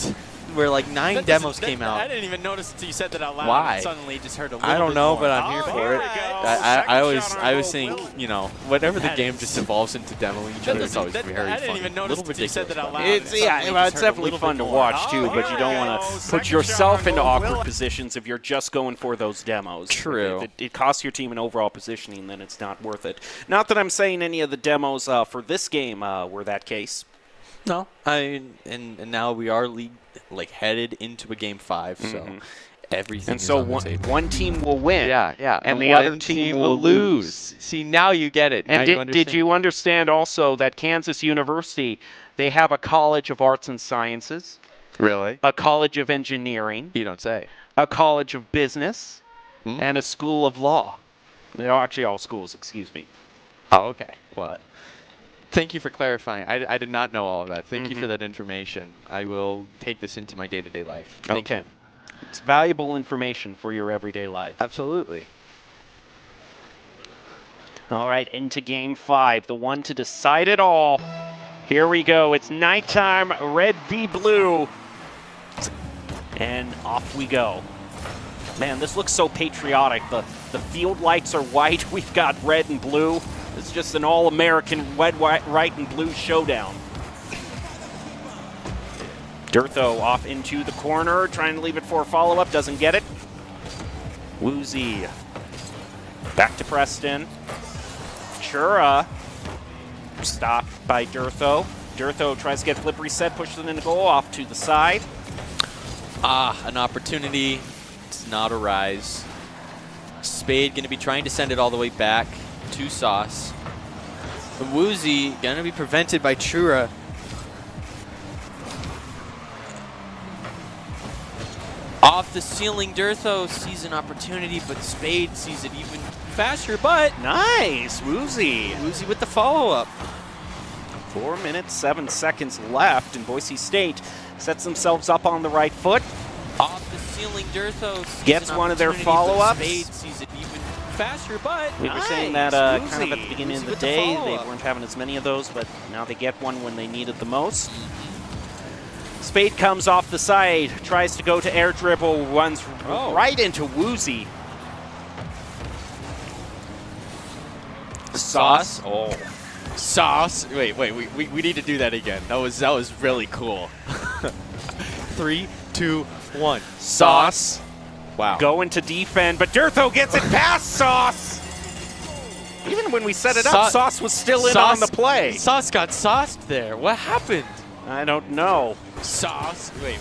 where like 9 demos came out. I didn't even notice until you said that out loud. Why? Suddenly just heard a little I don't bit know, more. but I'm here for it. I always think, you know, whenever the game just evolves into demoing each other, it's always very fun. I didn't even notice until you said that out loud. It's definitely fun to watch too, but you don't want to put yourself into awkward positions if you're just going for those demos. True. If it costs your team an overall positioning, then it's not worth it. Not that I'm saying any of the demos for this game were that case. No, and now we are headed into a game 5, so everything. And so one team will win. Yeah. And the other team will lose. See, now you get it. And did you understand also that Kansas University, they have a College of Arts and Sciences, Really? a College of Engineering, You don't say. a College of Business, and a School of Law. They're actually all schools, excuse me. Oh, okay. What? Thank you for clarifying. I did not know all of that. Thank you for that information. I will take this into my day-to-day life. Thank you. It's valuable information for your everyday life. Absolutely. All right, into game 5, the one to decide it all. Here we go. It's nighttime, red v blue. And off we go. Man, this looks so patriotic. The field lights are white. We've got red and blue. It's just an all-American red, white, and blue showdown. Durtho off into the corner, trying to leave it for a follow-up, doesn't get it. Woozy back to Preston. Chura stopped by Durtho. Durtho tries to get flip reset, pushes it in the goal, off to the side. An opportunity does not arise. Spade going to be trying to send it all the way back to Sauce. The Woozy going to be prevented by Chura. Off the ceiling, Durtho sees an opportunity, but Spade sees it even faster, but nice, Woozy. Woozy with the follow-up. 4 minutes, 7 seconds left, and Boise State sets themselves up on the right foot. Off the ceiling, Durtho sees gets an one of their opportunity, but follow-ups. Spade sees it even faster, but we were saying that kind of at the beginning of the day, they weren't having as many of those, but now they get one when they need it the most. Spade comes off the side, tries to go to air dribble, runs right into Woozy. Sauce. Sauce. Wait. We need to do that again. That was really cool. 3, 2, 1. Sauce. Wow. Going to defend, but Durtho gets it past Sauce. Even when we set it up, Sauce was still in on the play. Sauce got sauced there. What happened? I don't know. Sauce. Wait.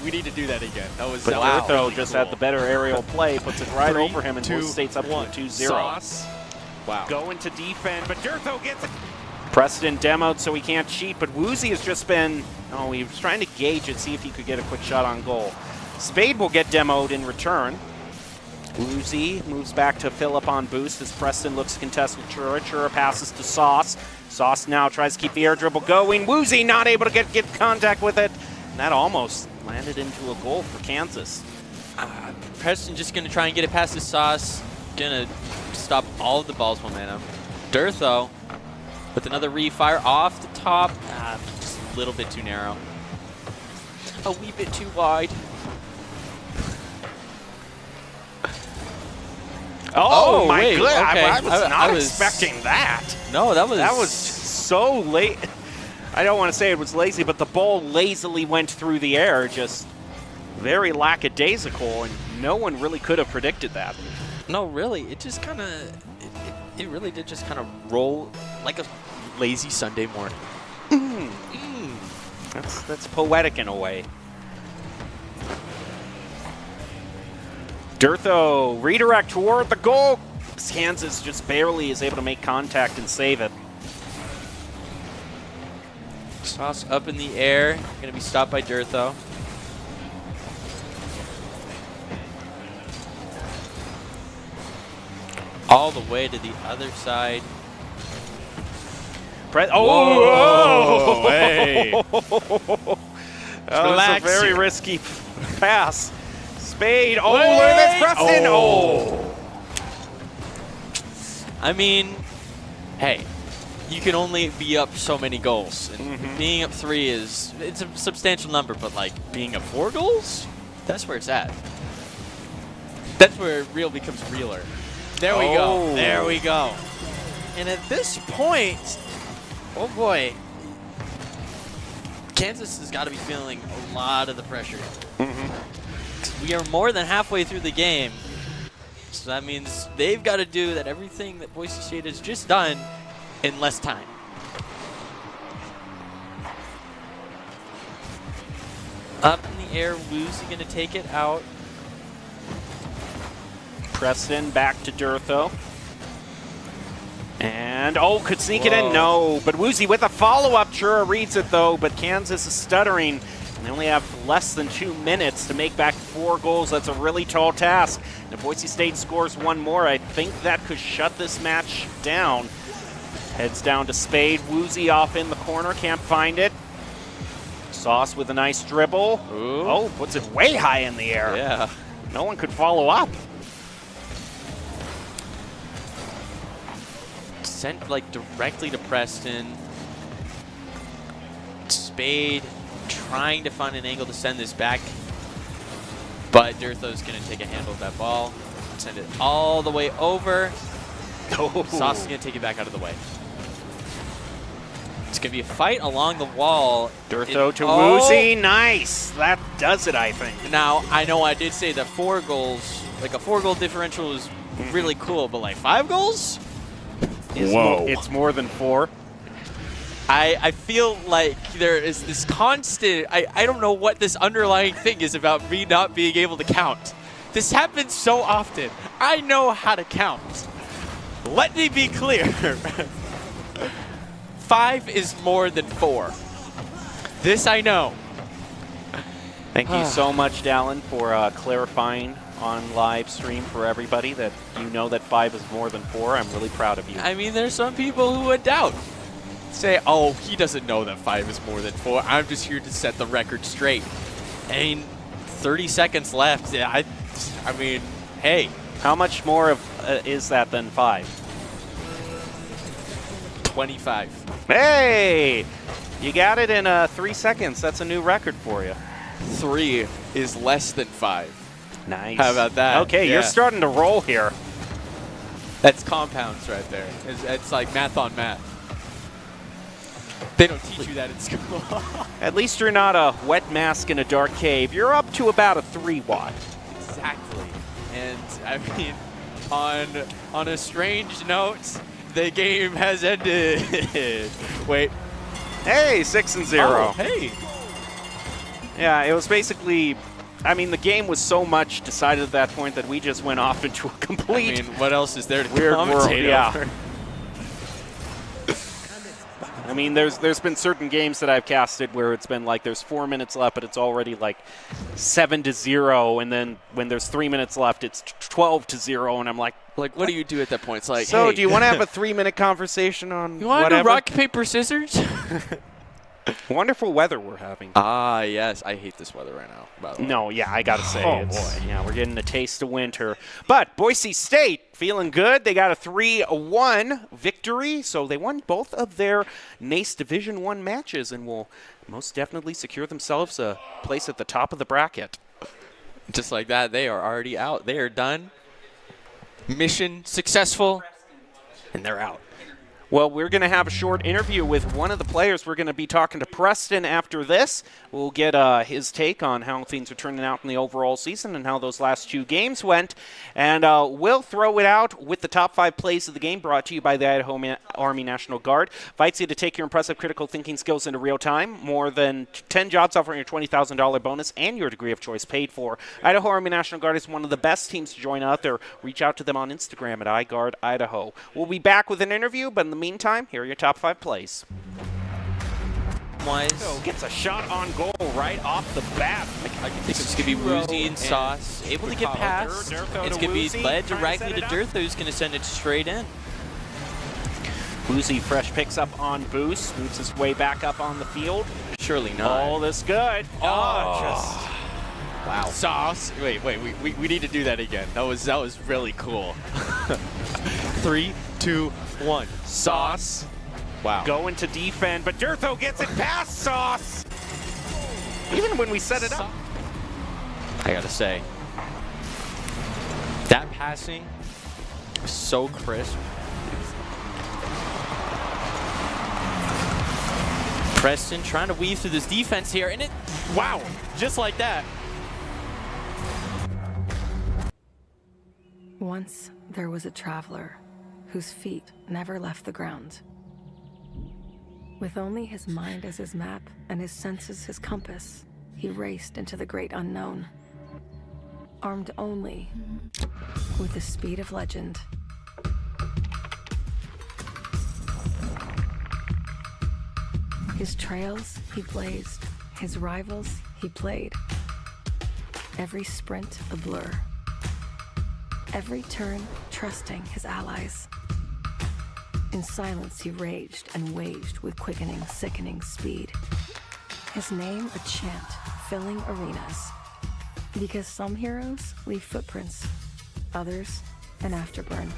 We need to do that again. That was. But Durtho really just cool. had the better aerial play, puts it right 3, over him, and 2, Boise State's up to 2-0. Sauce. Wow. Going to defend, but Durtho gets it Preston demoed so he can't cheat, but Woozy has just been, oh, he was trying to gauge it, see if he could get a quick shot on goal. Spade will get demoed in return. Woozy moves back to Phillip on boost as Preston looks to contest with Chura. Chura passes to Sauce. Sauce now tries to keep the air dribble going. Woozy not able to get contact with it. And that almost landed into a goal for Kansas. Preston just going to try and get it past the Sauce. Going to stop all of the ball's momentum. Durtho with another refire off the top. Just a little bit too narrow. A wee bit too wide. Oh my wait, god! okay. I was not was expecting that. No, that was so late. I don't want to say it was lazy, but the ball lazily went through the air, just very lackadaisical, and no one really could have predicted that. No, really, it just kind of, it really did just kind of roll like a lazy Sunday morning. That's poetic in a way. Durtho redirect toward the goal. Kansas just barely is able to make contact and save it. Sauce up in the air, going to be stopped by Durtho. All the way to the other side. Whoa! Hey! That Relax was a very here. risky pass. Spade. Oh, look at this Preston. Oh. I mean, hey, you can only be up so many goals. And being up 3 it's a substantial number, but like being up 4 goals, that's where it's at. That's where it real becomes realer. There we go. There we go. And at this point, oh boy, Kansas has got to be feeling a lot of the pressure. We are more than halfway through the game. So that means they've got to do that everything that Boise State has just done in less time. Up in the air, Woozy going to take it out. Preston back to Durtho. And, could sneak it in. Whoa. No, but Woozy with a follow-up. Chura reads it, though, but Kansas is stuttering. And they only have less than 2 minutes to make back 4 goals. That's a really tall task. And if Boise State scores 1 more, I think that could shut this match down. Heads down to Spade. Woozy off in the corner. Can't find it. Sauce with a nice dribble. Ooh. Oh, puts it way high in the air. Yeah. No one could follow up. Sent like directly to Preston. Spade trying to find an angle to send this back. But Durtho's going to take a handle of that ball. Send it all the way over. Sauce is going to take it back out of the way. It's going to be a fight along the wall. Durtho to Woozy. Nice. That does it, I think. Now, I know I did say that 4 goals, like a 4-goal differential is really cool, but like 5 goals? It's more than 4. I feel like there is this constant, I don't know what this underlying thing is about me not being able to count. This happens so often. I know how to count. Let me be clear. 5 is more than 4. This I know. Thank you so much, Dallin, for clarifying on live stream for everybody that you know that 5 is more than 4. I'm really proud of you. I mean, there's some people who would doubt. Say, oh, he doesn't know that 5 is more than 4. I'm just here to set the record straight. I mean, 30 seconds left. I mean, hey. How much more of is that than 5? 25. Hey! You got it in 3 seconds. That's a new record for you. 3 is less than 5. Nice. How about that? Okay, Yeah. you're starting to roll here. That's compounds right there. It's like math on math. They don't teach you that in school. At least you're not a wet mask in a dark cave. You're up to about a 3 watt. Exactly. And I mean, on a strange note, the game has ended. Wait. Hey, 6-0. Oh, hey. Yeah, it was basically, I mean, the game was so much decided at that point that we just went off into a complete I mean, what else is there to weird world. commentate Yeah. over? mean, there's been certain games that I've casted where it's been like there's 4 minutes left, but it's already like 7-0, and then when there's 3 minutes left, it's 12-0, and I'm like, what do you do at that point? It's like, so hey, do you want to have a 3-minute conversation on you want to whatever? do rock, paper, scissors? Wonderful weather we're having. Ah, yes. I hate this weather right now, by the way. No, yeah, I got to say. Oh, it's, boy. Yeah, we're getting a taste of winter. But Boise State feeling good. They got a 3-1 victory, so they won both of their NACE Division I matches and will most definitely secure themselves a place at the top of the bracket. Just like that, they are already out. They are done. Mission successful, and they're out. Well, we're going to have a short interview with one of the players. We're going to be talking to Preston after this. We'll get his take on how things are turning out in the overall season and how those last 2 games went. And we'll throw it out with the top 5 plays of the game, brought to you by the Idaho Army National Guard. Invites you to take your impressive critical thinking skills into real time. More than 10 jobs offering your $20,000 bonus and your degree of choice paid for. Idaho Army National Guard is one of the best teams to join out there. Reach out to them on Instagram at iGuardIdaho. We'll be back with an interview, but in the meantime, here are your top 5 plays. So gets a shot on goal right off the bat. I think it's going to be Woozy and Sauce able to get past. It's going to be led directly to Dirtho, who's going to send it straight in. Woozy fresh picks up on Boost, moves his way back up on the field. Surely not. All this good. Wow. Sauce. Wait, we need to do that again. That was really cool. 3, 2, 1. Sauce. Wow. Going to defend, but Dirtho gets it past Sauce. Even when we set it up. I got to say, that passing was so crisp. Preston trying to weave through this defense here, and wow, just like that. Once there was a traveler whose feet never left the ground. With only his mind as his map and his senses his compass, he raced into the great unknown. Armed only with the speed of legend. His trails he blazed, his rivals he played. Every sprint a blur. Every turn trusting his allies. In silence he raged and waged with quickening, sickening speed. His name a chant filling arenas. Because some heroes leave footprints, others an afterburn.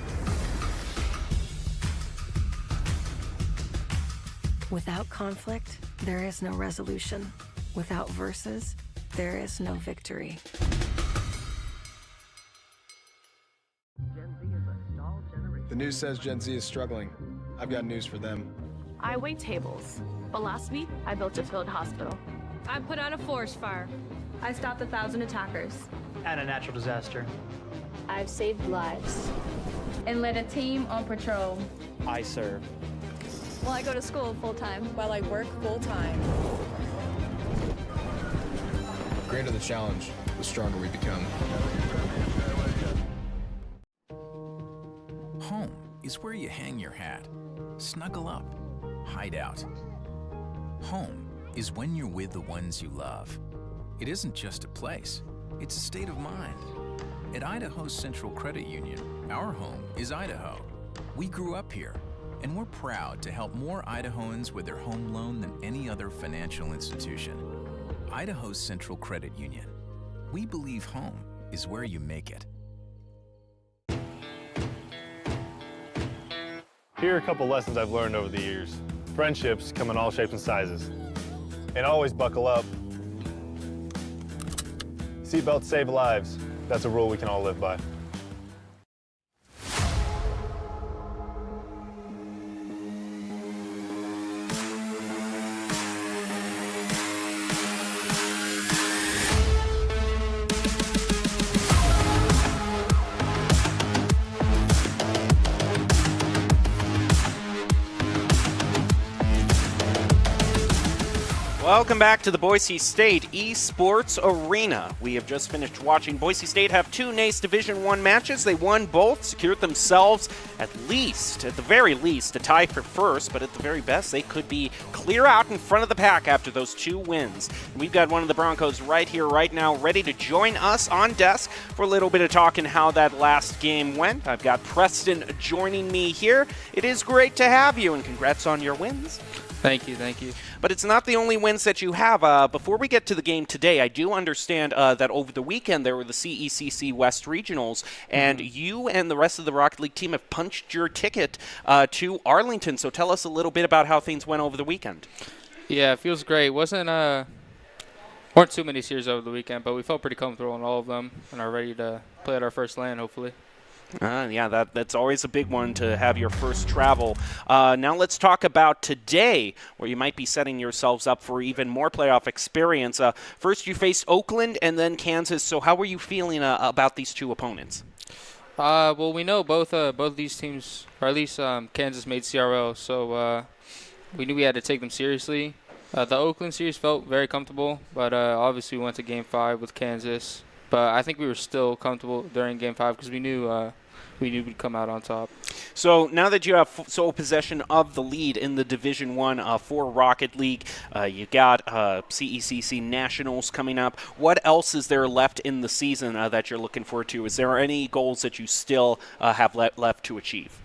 Without conflict, there is no resolution. Without verses, there is no victory. The news says Gen Z is struggling. I've got news for them. I wait tables, but last week I built a field hospital. I put out a forest fire. I stopped 1,000 attackers. And a natural disaster. I've saved lives. And led a team on patrol. I serve. Well, I go to school full-time. While I work full-time. The greater the challenge, the stronger we become. Home is where you hang your hat, snuggle up, hide out. Home is when you're with the ones you love. It isn't just a place, it's a state of mind. At Idaho Central Credit Union, our home is Idaho. We grew up here, and we're proud to help more Idahoans with their home loan than any other financial institution. Idaho Central Credit Union. We believe home is where you make it. Here are a couple lessons I've learned over the years. Friendships come in all shapes and sizes. And always buckle up. Seatbelts save lives. That's a rule we can all live by. Welcome back to the Boise State Esports Arena. We have just finished watching Boise State have 2 NACE Division I matches. They won both, secured themselves at the very least, a tie for first, but at the very best, they could be clear out in front of the pack after those 2 wins. And we've got one of the Broncos right here, right now, ready to join us on desk for a little bit of talk and how that last game went. I've got Preston joining me here. It is great to have you, and congrats on your wins. Thank you, thank you. But it's not the only wins that you have. Before we get to the game today, I do understand that over the weekend there were the CECC West Regionals, and you and the rest of the Rocket League team have punched your ticket to Arlington. So tell us a little bit about how things went over the weekend. Yeah, it feels great. Weren't too many series over the weekend, but we felt pretty comfortable in all of them and are ready to play at our first LAN, hopefully. Yeah, that's always a big one to have your first travel. Now let's talk about today, where you might be setting yourselves up for even more playoff experience. First, you faced Oakland and then Kansas. So how were you feeling about these 2 opponents? Well, we know both these teams, or at least Kansas made CRO, so we knew we had to take them seriously. The Oakland series felt very comfortable, but obviously we went to Game 5 with Kansas. But I think we were still comfortable during Game 5 because we knew we'd come out on top. So now that you have sole possession of the lead in the Division I for Rocket League, you got CECC Nationals coming up. What else is there left in the season that you're looking forward to? Is there any goals that you still have left to achieve?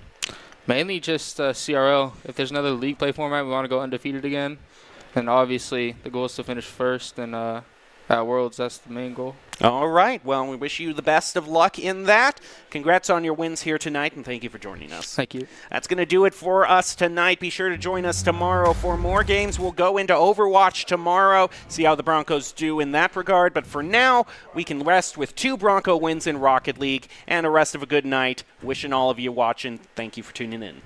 Mainly just CRL. If there's another league play format, we want to go undefeated again. And obviously the goal is to finish first, and at Worlds, that's the main goal. All right. Well, we wish you the best of luck in that. Congrats on your wins here tonight, and thank you for joining us. Thank you. That's going to do it for us tonight. Be sure to join us tomorrow for more games. We'll go into Overwatch tomorrow, see how the Broncos do in that regard. But for now, we can rest with 2 Bronco wins in Rocket League and a rest of a good night. Wishing all of you watching, thank you for tuning in.